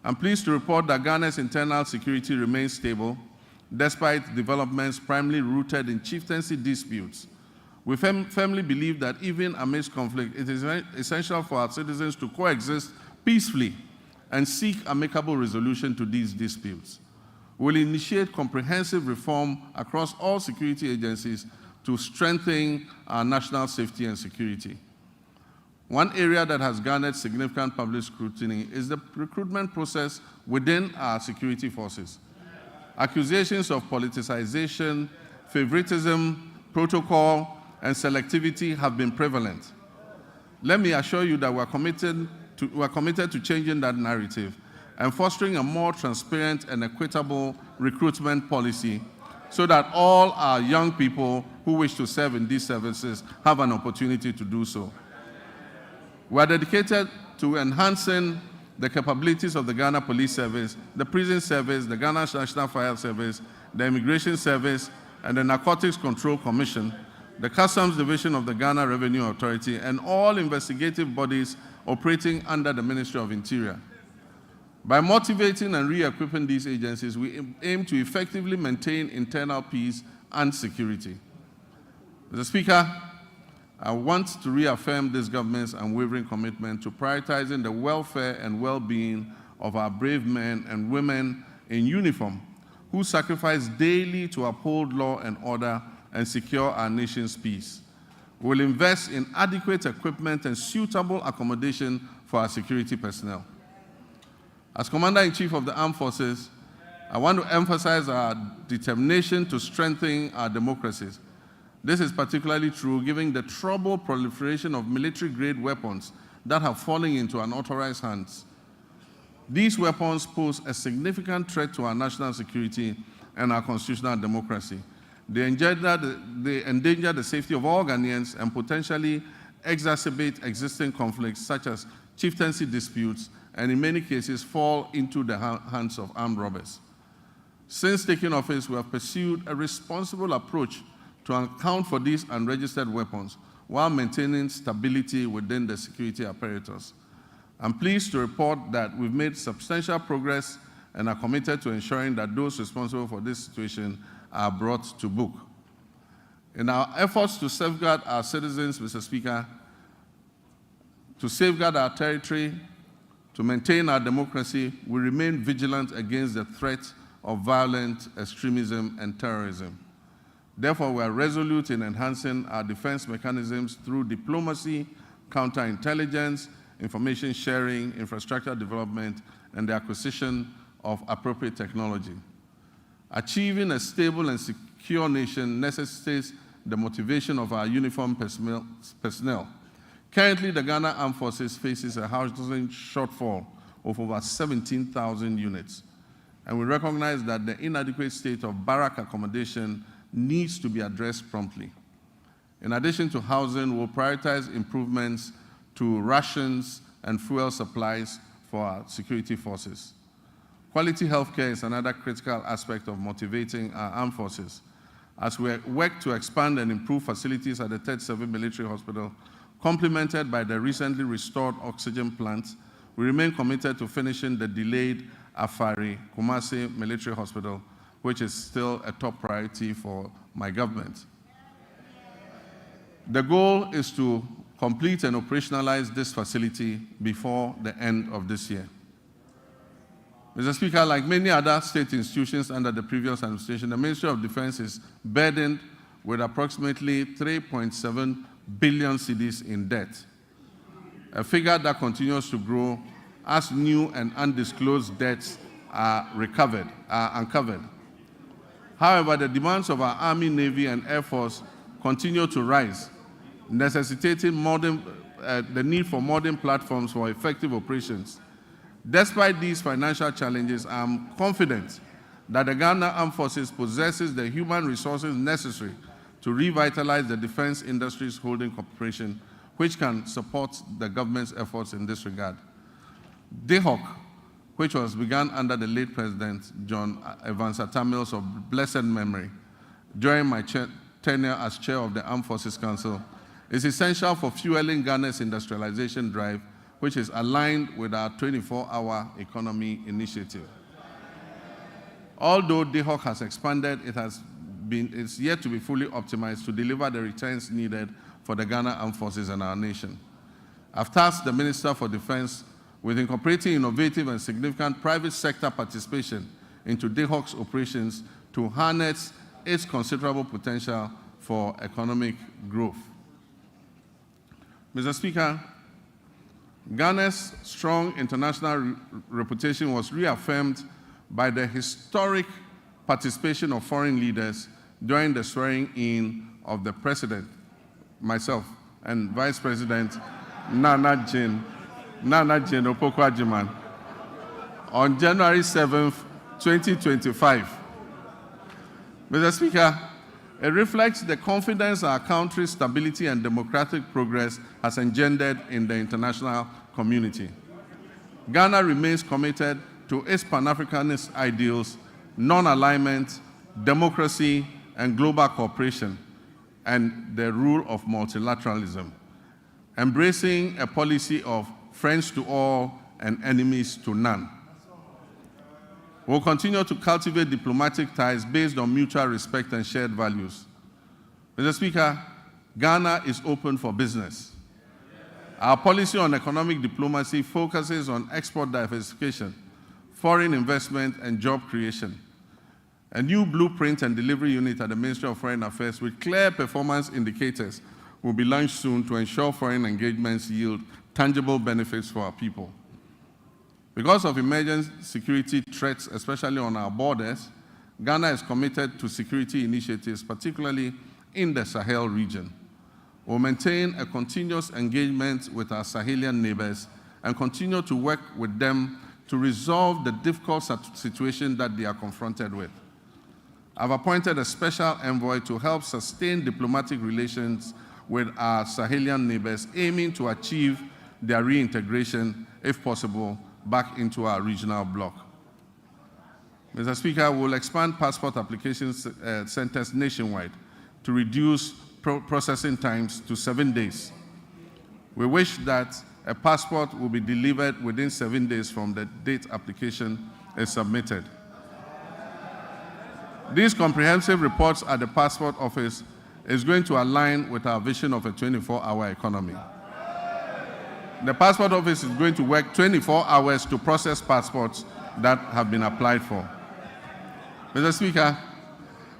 I'm pleased to report that Ghana's internal security remains stable, despite developments primarily rooted in chieftaincy disputes. We firmly believe that even amidst conflict, it is essential for our citizens to coexist peacefully and seek amicable resolution to these disputes. We will initiate comprehensive reform across all security agencies to strengthen our national safety and security. One area that has garnered significant public scrutiny is the recruitment process within our security forces. Accusations of politicization, favoritism, protocol, and selectivity have been prevalent. Let me assure you that we are committed to changing that narrative and fostering a more transparent and equitable recruitment policy so that all our young people who wish to serve in these services have an opportunity to do so. We are dedicated to enhancing the capabilities of the Ghana Police Service, the Prison Service, the Ghana National Fire Service, the Immigration Service, and the Narcotics Control Commission, the Customs Division of the Ghana Revenue Authority, and all investigative bodies operating under the Ministry of Interior. By motivating and re-equipping these agencies, we aim to effectively maintain internal peace and security. Mr. Speaker, I want to reaffirm this government's unwavering commitment to prioritizing the welfare and well-being of our brave men and women in uniform who sacrifice daily to uphold law and order and secure our nation's peace. We will invest in adequate equipment and suitable accommodation for our security personnel. As Commander-in-Chief of the Armed Forces, I want to emphasize our determination to strengthen our democracies. This is particularly true given the troubled proliferation of military-grade weapons that have fallen into unauthorized hands. These weapons pose a significant threat to our national security and our constitutional democracy. They endanger the safety of all Ghanaians and potentially exacerbate existing conflicts such as chieftaincy disputes, and in many cases fall into the hands of armed robbers. Since taking office, we have pursued a responsible approach to account for these unregistered weapons while maintaining stability within the security apparatus. I'm pleased to report that we've made substantial progress and are committed to ensuring that those responsible for this situation are brought to book. In our efforts to safeguard our citizens, Mr. Speaker, to safeguard our territory, to maintain our democracy, we remain vigilant against the threat of violent extremism and terrorism. Therefore, we are resolute in enhancing our defense mechanisms through diplomacy, counterintelligence, information sharing, infrastructure development, and the acquisition of appropriate technology. Achieving a stable and secure nation necessitates the motivation of our uniformed personnel. Currently, the Ghana Armed Forces faces a housing shortfall of over 17,000 units, and we recognize that the inadequate state of barrack accommodation needs to be addressed promptly. In addition to housing, we'll prioritize improvements to rations and fuel supplies for our security forces. Quality healthcare is another critical aspect of motivating our armed forces. As we work to expand and improve facilities at the 3rd Civil Military Hospital, complemented by the recently restored oxygen plant, we remain committed to finishing the delayed Afari Kumasi Military Hospital, which is still a top priority for my government. The goal is to complete and operationalize this facility before the end of this year. Mr. Speaker, like many other state institutions under the previous administration, the Ministry of Defense is burdened with approximately 3.7 billion cedis in debt, a figure that continues to grow as new and undisclosed debts are uncovered. However, the demands of our Army, Navy, and Air Force continue to rise, necessitating the need for modern platforms for effective operations. Despite these financial challenges, I am confident that the Ghana Armed Forces possesses the human resources necessary to revitalize the defense industry's holding corporation, which can support the government's efforts in this regard. DHOC, which was begun under the late President John Evans Atta Mills of blessed memory during my tenure as chair of the Armed Forces Council, is essential for fueling Ghana's industrialization drive, which is aligned with our 24-hour economy initiative. Although DHOC has expanded, it's yet to be fully optimized to deliver the returns needed for the Ghana Armed Forces and our nation. I've tasked the Minister for Defense with incorporating innovative and significant private sector participation into DHOC's operations to harness its considerable potential for economic growth. Mr. Speaker, Ghana's strong international reputation was reaffirmed by the historic participation of foreign leaders during the swearing-in of the President, myself, and Vice President Nana Jane Opoku-Agyeman on January 7th, 2025. Mr. Speaker, it reflects the confidence our country's stability and democratic progress has engendered in the international community. Ghana remains committed to its Pan-Africanist ideals, non-alignment, democracy, and global cooperation, and the rule of multilateralism, embracing a policy of friends to all and enemies to none. We'll continue to cultivate diplomatic ties based on mutual respect and shared values. Mr. Speaker, Ghana is open for business. Our policy on economic diplomacy focuses on export diversification, foreign investment, and job creation. A new blueprint and delivery unit at the Ministry of Foreign Affairs with clear performance indicators will be launched soon to ensure foreign engagements yield tangible benefits for our people. Because of emerging security threats, especially on our borders, Ghana is committed to security initiatives, particularly in the Sahel region. We'll maintain a continuous engagement with our Sahelian neighbors and continue to work with them to resolve the difficult situation that they are confronted with. I've appointed a special envoy to help sustain diplomatic relations with our Sahelian neighbors, aiming to achieve their reintegration, if possible, back into our regional bloc. Mr. Speaker, we'll expand passport application centers nationwide to reduce processing times to 7 days. We wish that a passport will be delivered within 7 days from the date application is submitted. These comprehensive reports at the Passport Office is going to align with our vision of a 24-hour economy. The Passport Office is going to work 24 hours to process passports that have been applied for. Mr. Speaker,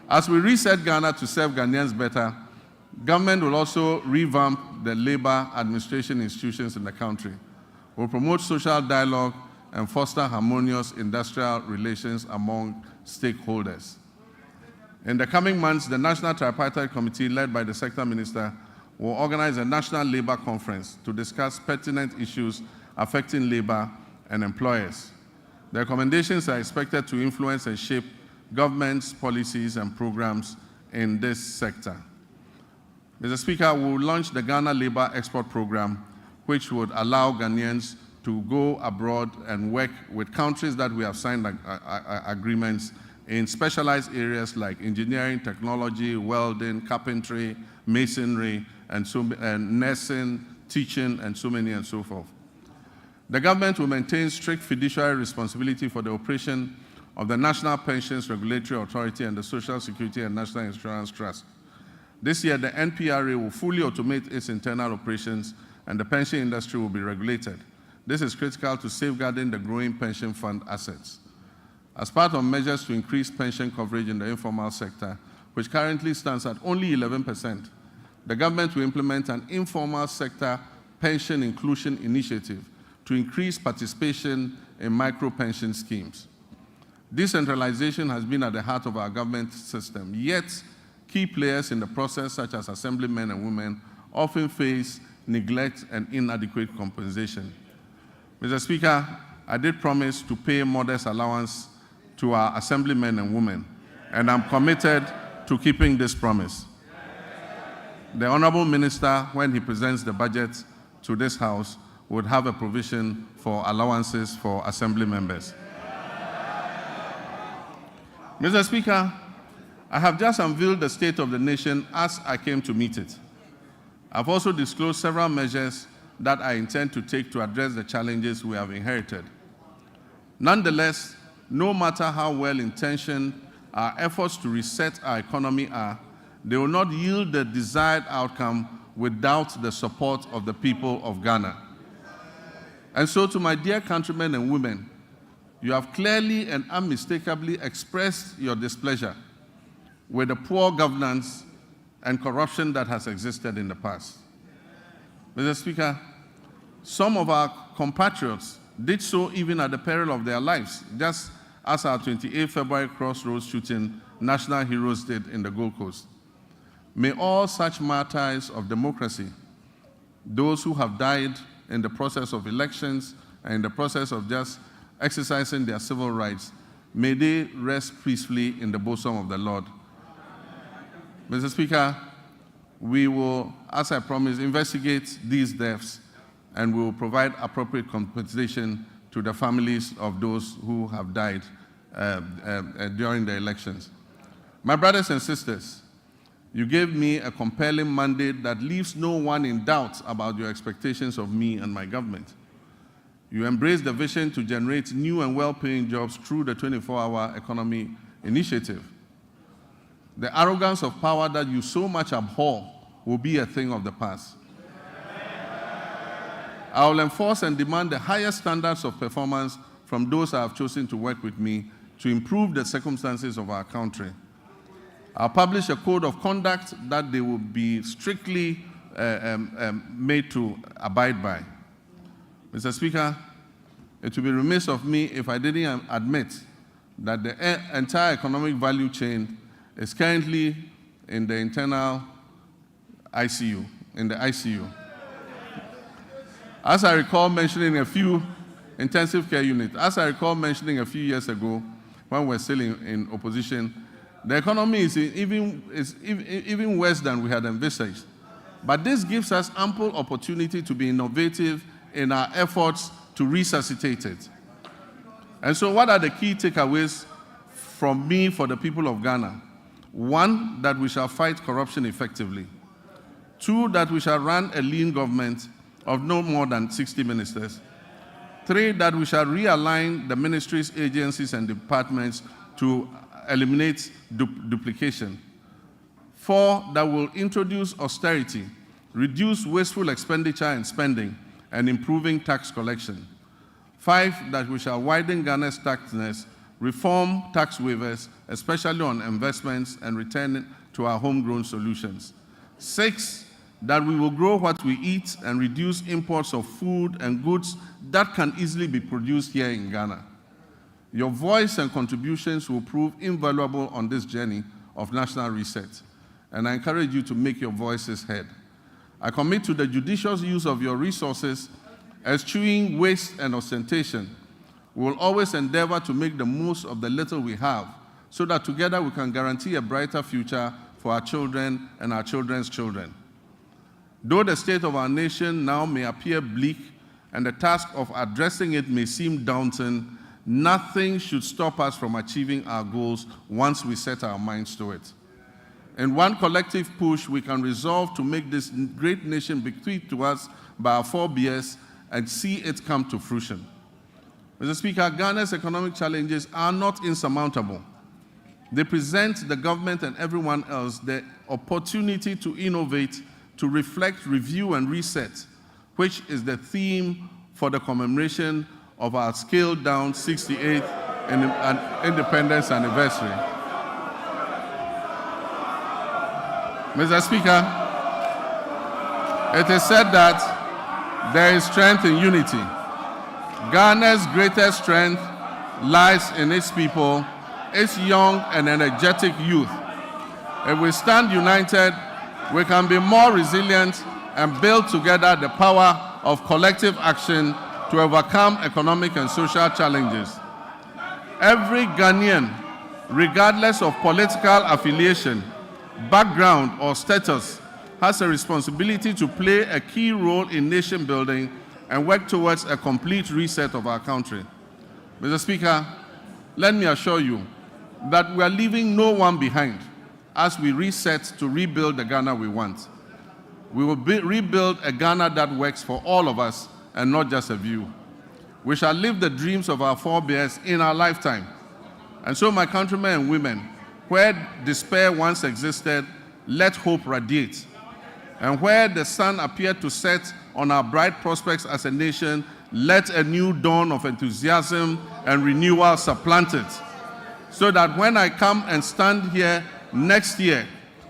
As we reset Ghana to serve Ghanaians better, government will also revamp the labor administration institutions in the country. We'll promote social dialogue and foster harmonious industrial relations among stakeholders. In the coming months, the National Tripartite Committee, led by the Sector Minister, will organize a national labor conference to discuss pertinent issues affecting labor and employers. The recommendations are expected to influence and shape government's policies and programs in this sector. Mr. Speaker, we will launch the Ghana Labor Export Program, which would allow Ghanaians to go abroad and work with countries that we have signed agreements in specialized areas like engineering, technology, welding, carpentry, masonry, and nursing, teaching, and so many and so forth. The government will maintain strict fiduciary responsibility for the operation of the National Pensions Regulatory Authority and the Social Security and National Insurance Trust. This year, the NPRA will fully automate its internal operations and the pension industry will be regulated. This is critical to safeguarding the growing pension fund assets. As part of measures to increase pension coverage in the informal sector, which currently stands at only 11%, the government will implement an informal sector pension inclusion initiative to increase participation in micro-pension schemes. Decentralization has been at the heart of our government system, yet key players in the process, such as assemblymen and women, often face neglect and inadequate compensation. Mr. Speaker, I did promise to pay modest allowance to our assemblymen and women, and I'm committed to keeping this promise. The Honorable Minister, when he presents the budget to this House, would have a provision for allowances for assembly members. Mr. Speaker, I have just unveiled the state of the nation as I came to meet it. I've also disclosed several measures that I intend to take to address the challenges we have inherited. Nonetheless, no matter how well-intentioned our efforts to reset our economy are, they will not yield the desired outcome without the support of the people of Ghana. And so, to my dear countrymen and women, you have clearly and unmistakably expressed your displeasure with the poor governance and corruption that has existed in the past. Mr. Speaker, some of our compatriots did so even at the peril of their lives, just as our 28 February Crossroads shooting national heroes did in the Gold Coast. May all such martyrs of democracy, those who have died in the process of elections and in the process of just exercising their civil rights, may they rest peacefully in the bosom of the Lord. Mr. Speaker, we will, as I promised, investigate these deaths and we will provide appropriate compensation to the families of those who have died during the elections. My brothers and sisters, you gave me a compelling mandate that leaves no one in doubt about your expectations of me and my government. You embraced the vision to generate new and well-paying jobs through the 24-hour economy initiative. The arrogance of power that you so much abhor will be a thing of the past. I will enforce and demand the highest standards of performance from those I have chosen to work with me to improve the circumstances of our country. I'll publish a code of conduct that they will be strictly made to abide by. Mr. Speaker, it would be remiss of me if I didn't admit that the entire economic value chain is currently in the internal ICU, in the ICU. As I recall mentioning a few intensive care units, as I recall mentioning a few years ago when we were still in opposition, the economy is even worse than we had envisaged. But this gives us ample opportunity to be innovative in our efforts to resuscitate it. And so what are the key takeaways from me for the people of Ghana? 1, that we shall fight corruption effectively. 2, that we shall run a lean government of no more than 60 ministers. 3, that we shall realign the ministries, agencies, and departments to eliminate duplication. 4, that will introduce austerity, reduce wasteful expenditure and spending, and improving tax collection. 5, that we shall widen Ghana's taxness, reform tax waivers, especially on investments, and return to our homegrown solutions. 6, that we will grow what we eat and reduce imports of food and goods that can easily be produced here in Ghana. Your voice and contributions will prove invaluable on this journey of national reset, and I encourage you to make your voices heard. I commit to the judicious use of your resources, eschewing waste and ostentation. We will always endeavor to make the most of the little we have, so that together we can guarantee a brighter future for our children and our children's children. Though the state of our nation now may appear bleak and the task of addressing it may seem daunting, nothing should stop us from achieving our goals once we set our minds to it. In one collective push, we can resolve to make this great nation bequeathed to us by our forebears and see it come to fruition. Mr. Speaker, Ghana's economic challenges are not insurmountable. They present the government and everyone else the opportunity to innovate, to reflect, review, and reset, which is the theme for the commemoration of our scaled-down 68th independence anniversary. Mr. Speaker, it is said that there is strength in unity. Ghana's greatest strength lies in its people, its young and energetic youth. If we stand united, we can be more resilient and build together the power of collective action to overcome economic and social challenges. Every Ghanaian, regardless of political affiliation, background, or status, has a responsibility to play a key role in nation building and work towards a complete reset of our country. Mr. Speaker, let me assure you that we are leaving no one behind as we reset to rebuild the Ghana we want. We will rebuild a Ghana that works for all of us and not just a few. We shall live the dreams of our forebears in our lifetime. And so, my countrymen and women, where despair once existed, let hope radiate. And where the sun appeared to set on our bright prospects as a nation, let a new dawn of enthusiasm and renewal supplant it. So that when I come and stand here next year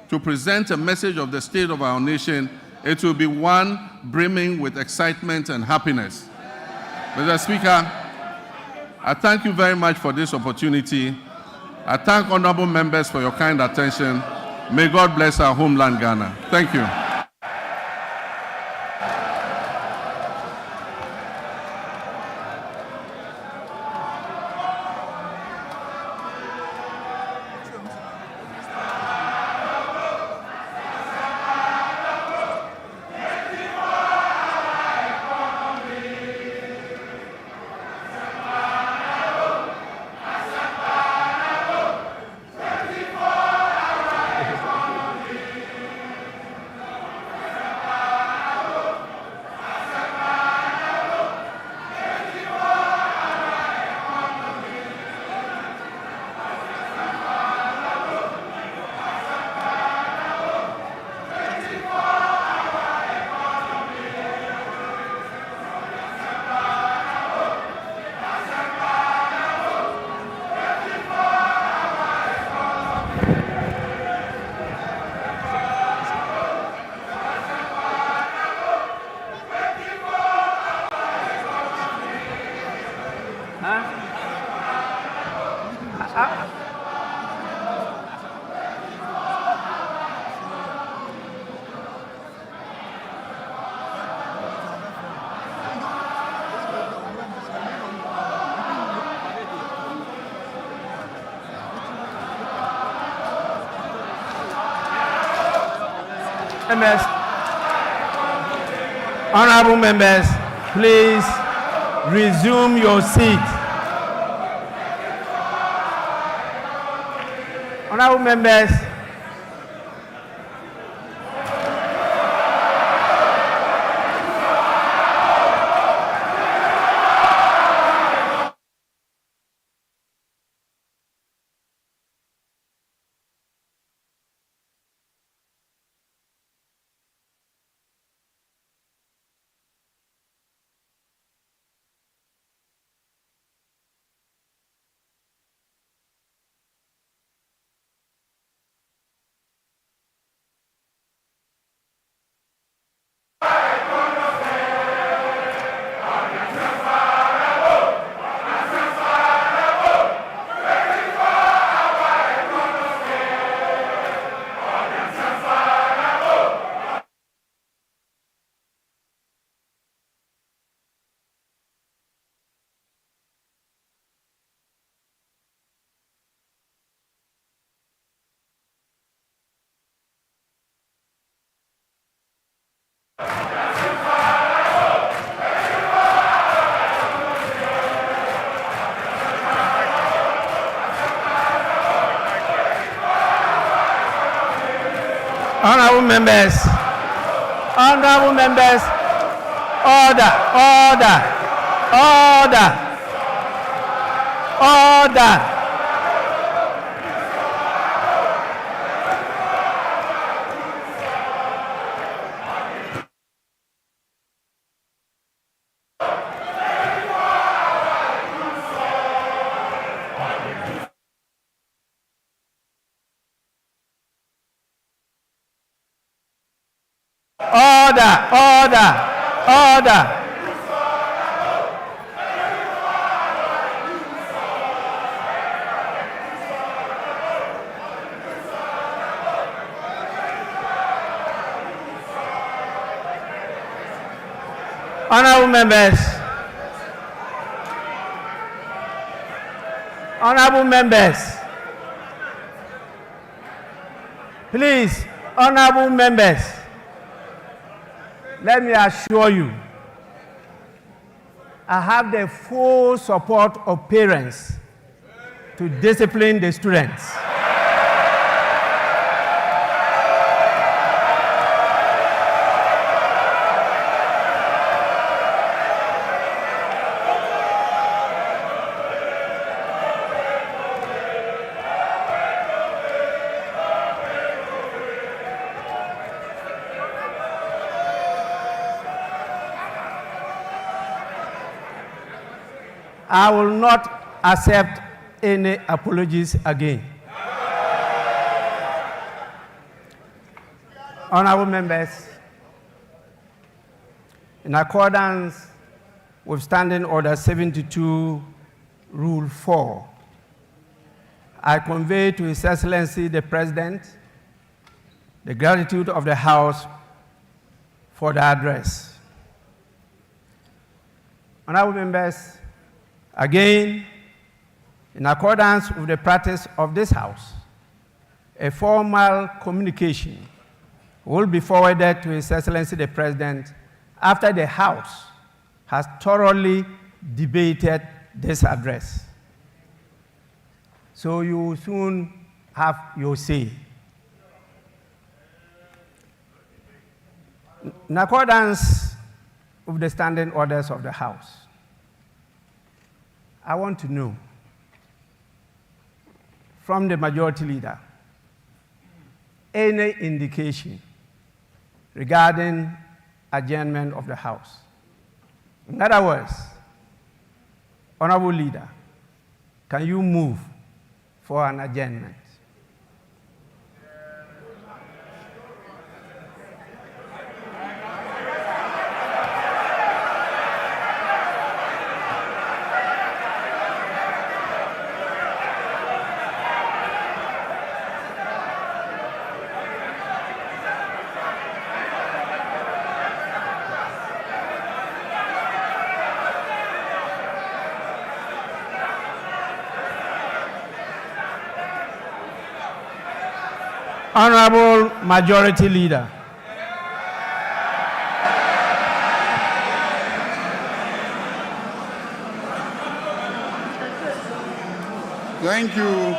to present a message of the state of our nation, it will be one brimming with excitement and happiness. Mr. Speaker, I thank you very much for this opportunity. I thank honorable members for your kind attention. May God bless our homeland, Ghana. Thank you. Members, honorable members, please resume your seat. Honorable members, Honorable members, order, order, order, order. Order, order, order. Honorable members, please, honorable members, let me assure you, I have the full support of parents to discipline the students. I will not accept any apologies again. Honorable members, in accordance with Standing Order 72, Rule 4, I convey to His Excellency the President the gratitude of the House for the address. Honorable members, again, in accordance with the practice of this House, a formal communication will be forwarded to His Excellency the President after the House has thoroughly debated this address. So you will soon have your say. In accordance with the standing orders of the House, I want to know from the Majority Leader any indication regarding adjournment of the House. In other words, Honorable Leader, can you move for an adjournment? Honorable Majority Leader. Thank you.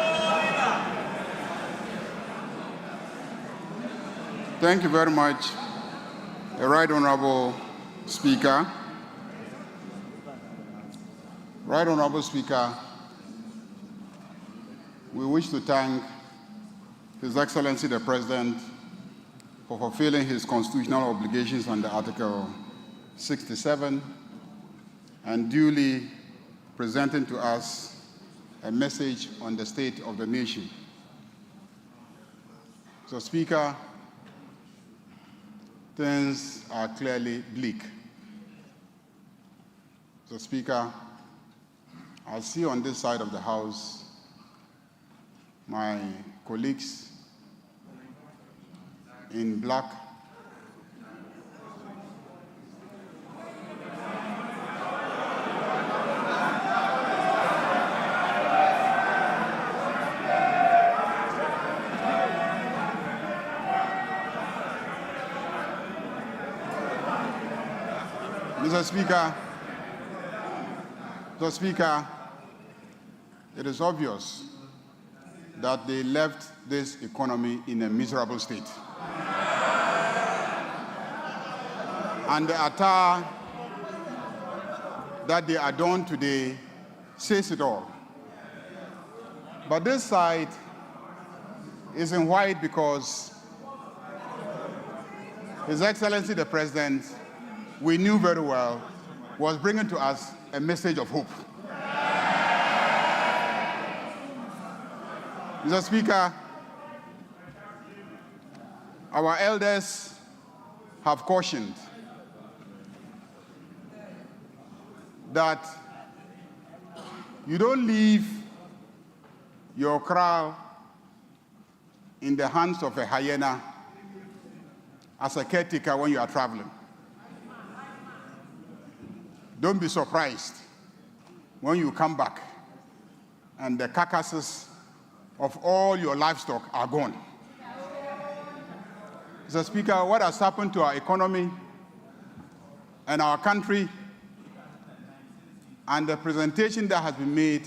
Thank you very much, Right Honorable Speaker. Right Honorable Speaker, we wish to thank His Excellency the President for fulfilling his constitutional obligations under Article 67 and duly presenting to us a message on the state of the nation. So, Speaker, things are clearly bleak. So, Speaker, I see on this side of the House my colleagues in black Mr. Speaker, it is obvious that they left this economy in a miserable state. And the attire that they adorn today says it all. But this side is in white because His Excellency the President, we knew very well, was bringing to us a message of hope. Mr. Speaker, our elders have cautioned that you don't leave your crown in the hands of a hyena as a caretaker when you are traveling. Don't be surprised when you come back and the carcasses of all your livestock are gone. Mr. Speaker, what has happened to our economy and our country and the presentation that has been made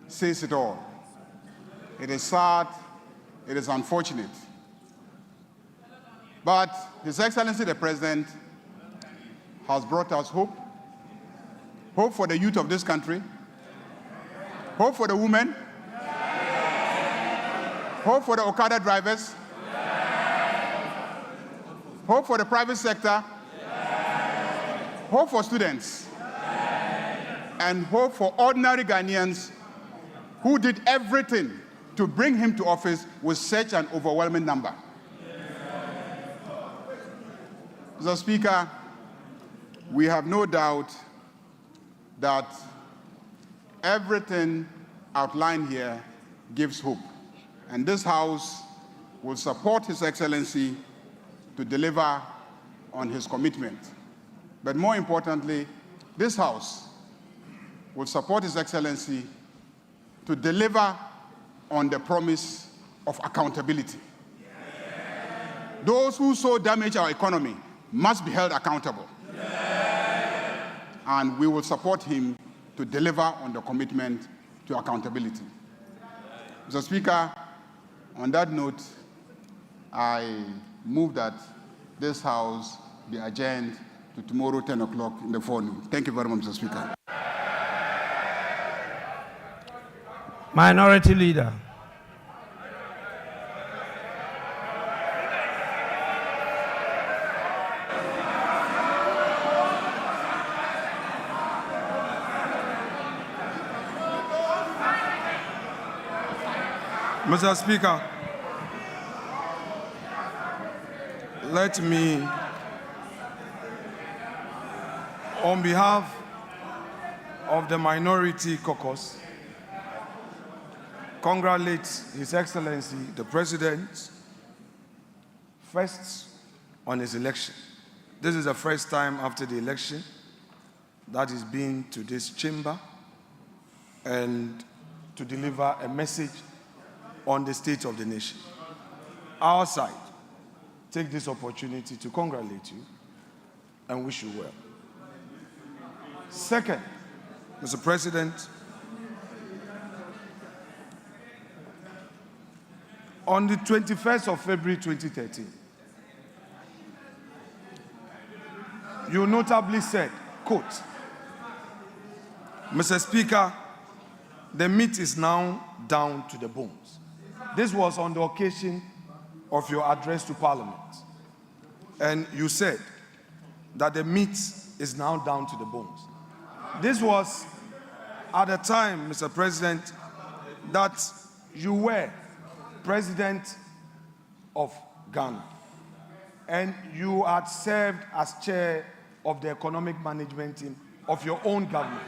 says it all. It is sad, it is unfortunate. But His Excellency the President has brought us hope. Hope for the youth of this country. Hope for the women. Hope for the Okada drivers. Hope for the private sector. Hope for students. And hope for ordinary Ghanaians who did everything to bring him to office with such an overwhelming number. Mr. Speaker, we have no doubt that everything outlined here gives hope. And this House will support His Excellency to deliver on his commitment. But more importantly, this House will support His Excellency to deliver on the promise of accountability. Those who so damage our economy must be held accountable. And we will support him to deliver on the commitment to accountability. Mr. Speaker, on that note, I move that this House be adjourned to tomorrow, 10 o'clock in the forenoon. Thank you very much, Mr. Speaker. Minority Leader. Mr. Speaker, let me, on behalf of the Minority Caucus, congratulate His Excellency the President first on his election. This is the first time after the election that he's been to this chamber and to deliver a message on the state of the nation. Our side take this opportunity to congratulate you and wish you well. Second, Mr. President, on the 21st of February 2013, you notably said, quote, Mr. Speaker, the meat is now down to the bones. This was on the occasion of your address to Parliament. And you said that the meat is now down to the bones. This was at a time, Mr. President, that you were President of Ghana. And you had served as chair of the economic management team of your own government.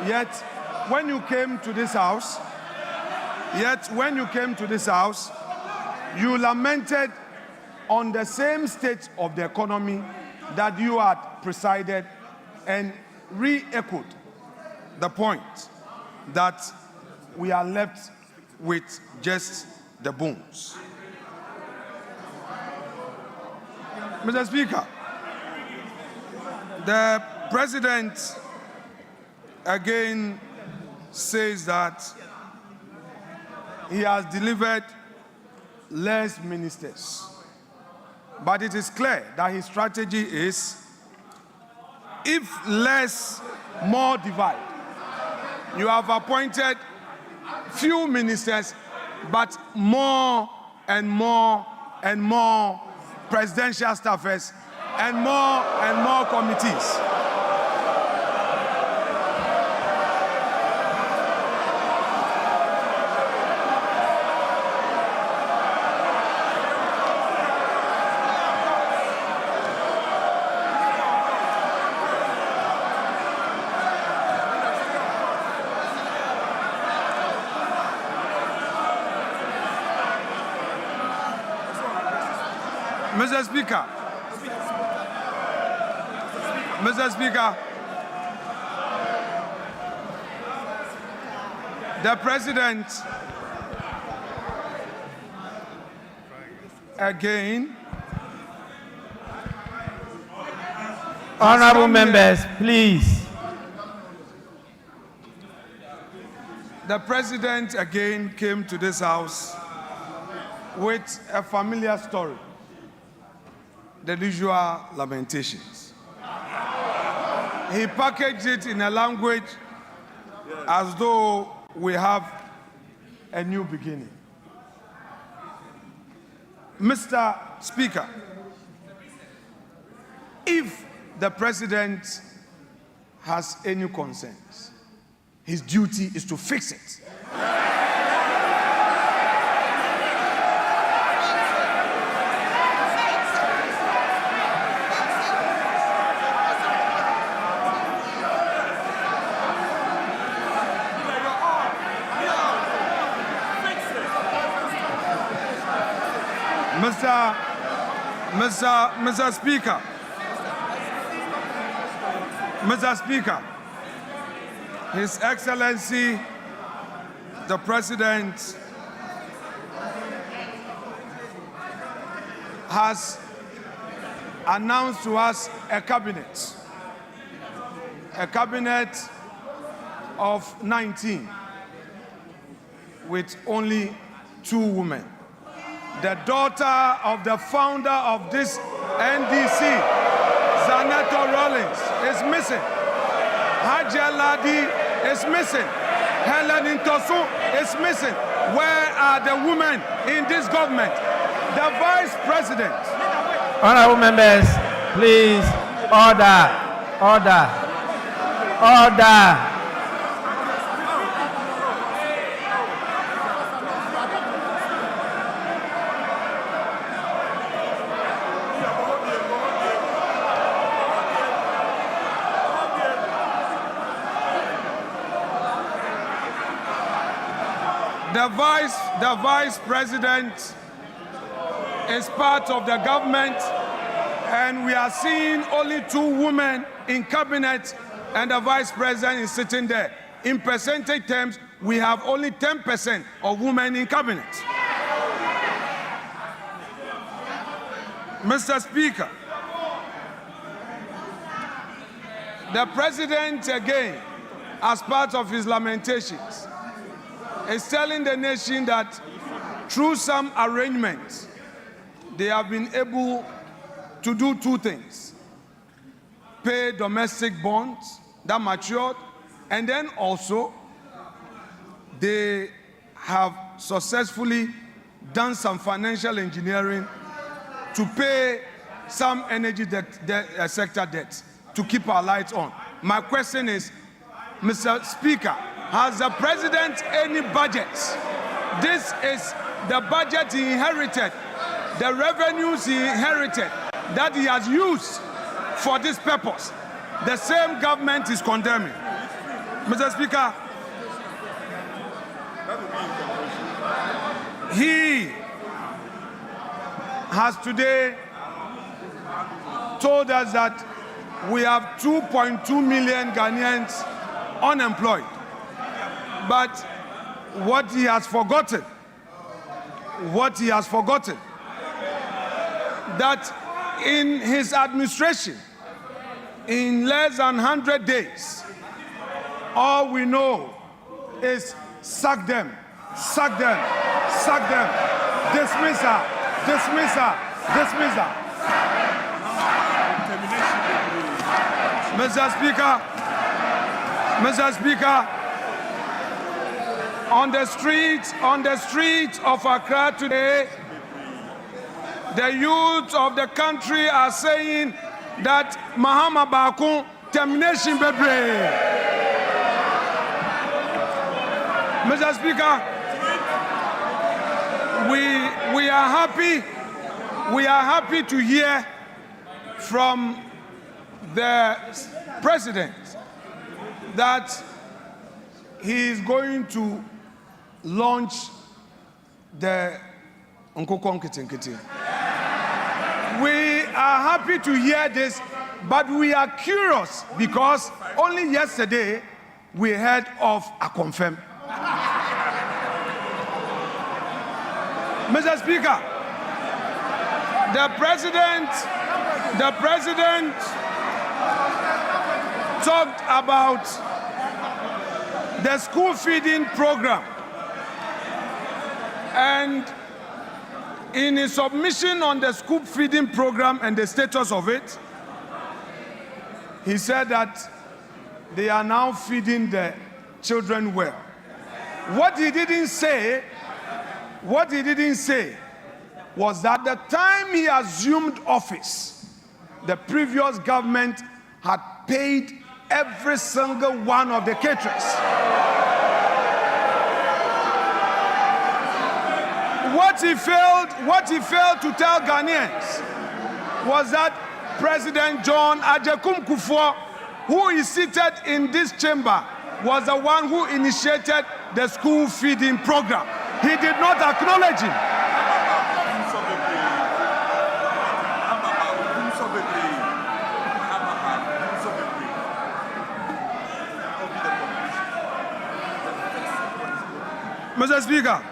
Yet, when you came to this House, you lamented on the same state of the economy that you had presided and re-echoed the point that we are left with just the bones. Mr. Speaker, the President again says that he has delivered less ministers. But it is clear that his strategy is, if less, more divide. You have appointed few ministers, but more and more and more presidential staffers and more committees. Mr. Speaker, the President again. Honorable members, please. The President again came to this House with a familiar story, the usual lamentations. He packaged it in a language as though we have a new beginning. Mr. Speaker, if the President has any concerns, his duty is to fix it. Mr. Speaker, His Excellency, the President, has announced to us a cabinet of 19 with only 2 women. The daughter of the founder of this NDC, Zaneto Rawlings, is missing. Haja Ladi is missing. Helen Intosu is missing. Where are the women in this government? The Vice President. Honorable members, please, order, order, order. The Vice President is part of the government, and we are seeing only 2 women in cabinet, and the Vice President is sitting there. In percentage terms, we have only 10% of women in cabinet. Mr. Speaker, the President again, as part of his lamentations, is telling the nation that through some arrangements, they have been able to do 2 things. Pay domestic bonds that matured, and then also they have successfully done some financial engineering to pay some energy sector debts to keep our lights on. My question is, Mr. Speaker, has the President any budget? This is the budget he inherited, the revenues he inherited that he has used for this purpose. The same government is condemning. Mr. Speaker, he has today told us that we have 2.2 million Ghanaians unemployed. But what he has forgotten, that in his administration, in less than 100 days, all we know is sack them, dismiss her, Mr. Speaker, on the streets of Accra today, the youth of the country are saying that Mahama Bakun termination bebre. Mr. Speaker, we are happy to hear from the president that he is going to launch the Nkokon Kitinkiti. We are happy to hear this, but we are curious because only yesterday we heard of a confirm. Mr. Speaker, the president talked about the school feeding program, and in his submission on the school feeding program and the status of it, he said that they are now feeding the children well. What he didn't say was that the time he assumed office, the previous government had paid every single one of the caterers. What he failed to tell Ghanaians was that President John Ajekum Kufuor, who is seated in this chamber, was the one who initiated the school feeding program. He did not acknowledge him. Mr. Speaker,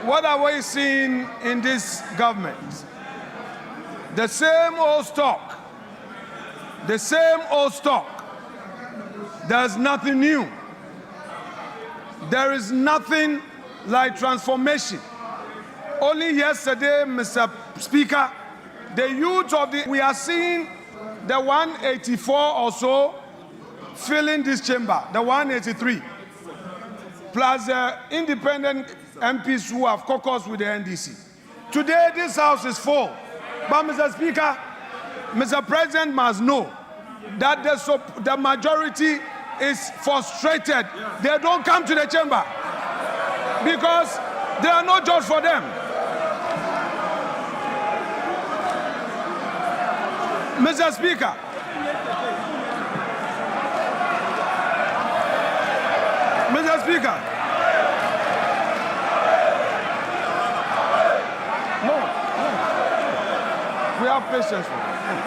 what are we seeing in this government? The same old stock. The same old stock. There's nothing new. There is nothing like transformation. Only yesterday, Mr. Speaker, the youth of we are seeing the 184 or so filling this chamber, the 183. Plus the independent MPs who have caucused with the NDC. Today, this house is full. But, Mr. Speaker, Mr. President must know that the majority is frustrated. They don't come to the chamber because there are no jobs for them. Mr. Speaker, Mr. Speaker, we have patience for them.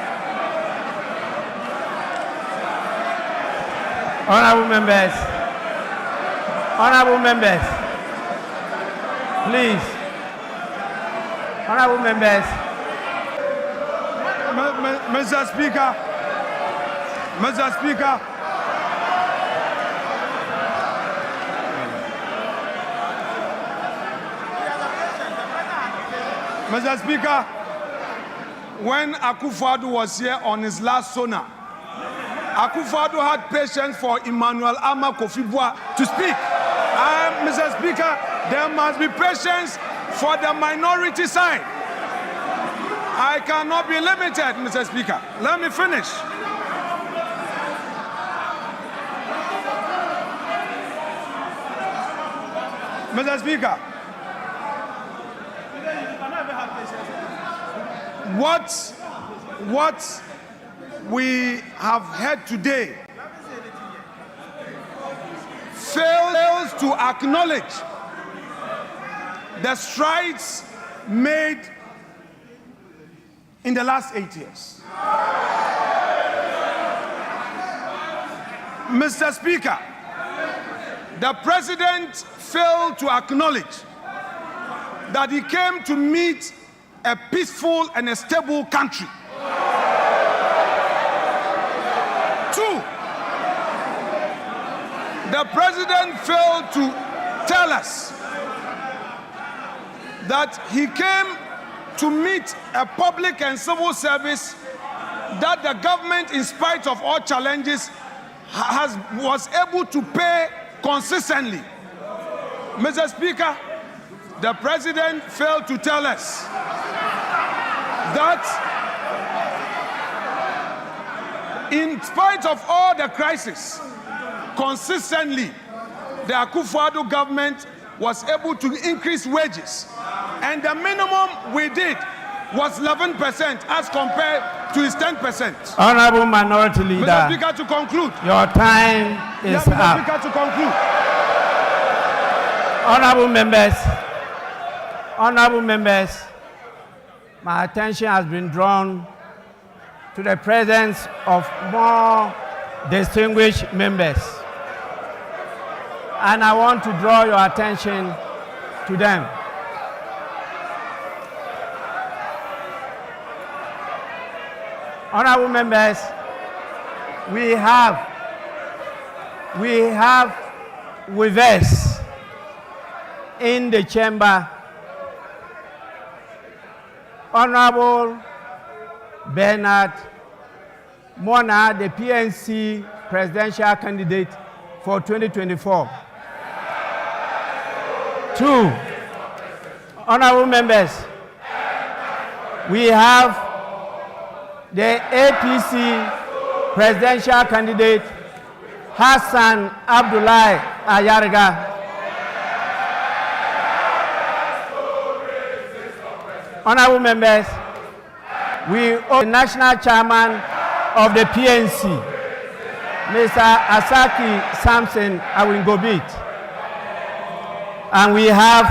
Honorable members, please. Honorable members. Mr. Speaker, Mr. Speaker, Mr. Speaker, when Akufo-Addo was here on his last SONA, Akufo-Addo had patience for Emmanuel Ama Kofi-Boa to speak. Mr. Speaker, there must be patience for the minority side. I cannot be limited, Mr. Speaker. Let me finish. Mr. Speaker, what we have heard today fails to acknowledge the strides made in the last 8 years. Mr. Speaker, the president failed to acknowledge that he came to meet a peaceful and a stable country. 2, the president failed to tell us that he came to meet a public and civil service that the government, in spite of all challenges, was able to pay consistently. Mr. Speaker, the President failed to tell us that in spite of all the crisis, consistently, the Akufo-Addo government was able to increase wages. And the minimum we did was 11% as compared to his 10%. Honorable Minority Leader, Mr. Speaker, to conclude. Your time is Mr. up. Speaker, to conclude. Honorable members, my attention has been drawn to the presence of more distinguished members. And I want to draw your attention to them. Honorable members, we have with us in the chamber Honorable Bernard Mona, the PNC presidential candidate for 2024. 2, honorable members, we have the APC presidential candidate Hassan Abdullahi Ayarga. Honorable members, we owe the national chairman of the PNC, Mr. Asaki Samson Awingobit. And we have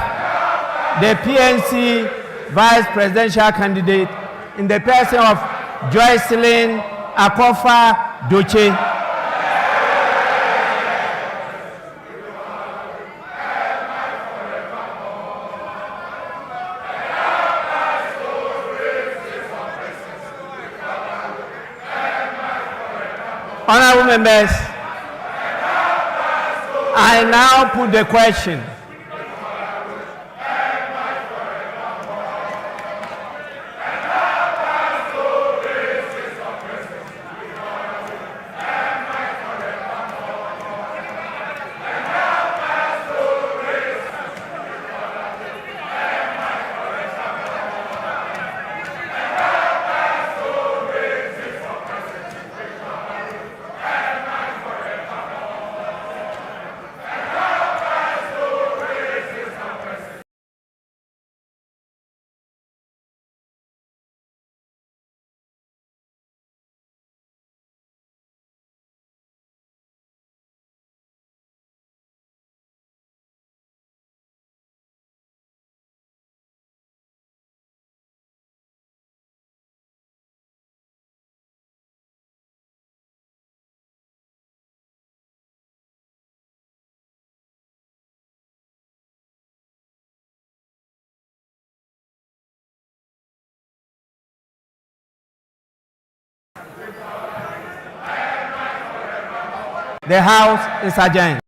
the PNC vice presidential candidate in the person of Joycelyn Akofa Doche. Honorable members, I now put the question. The House is adjourned.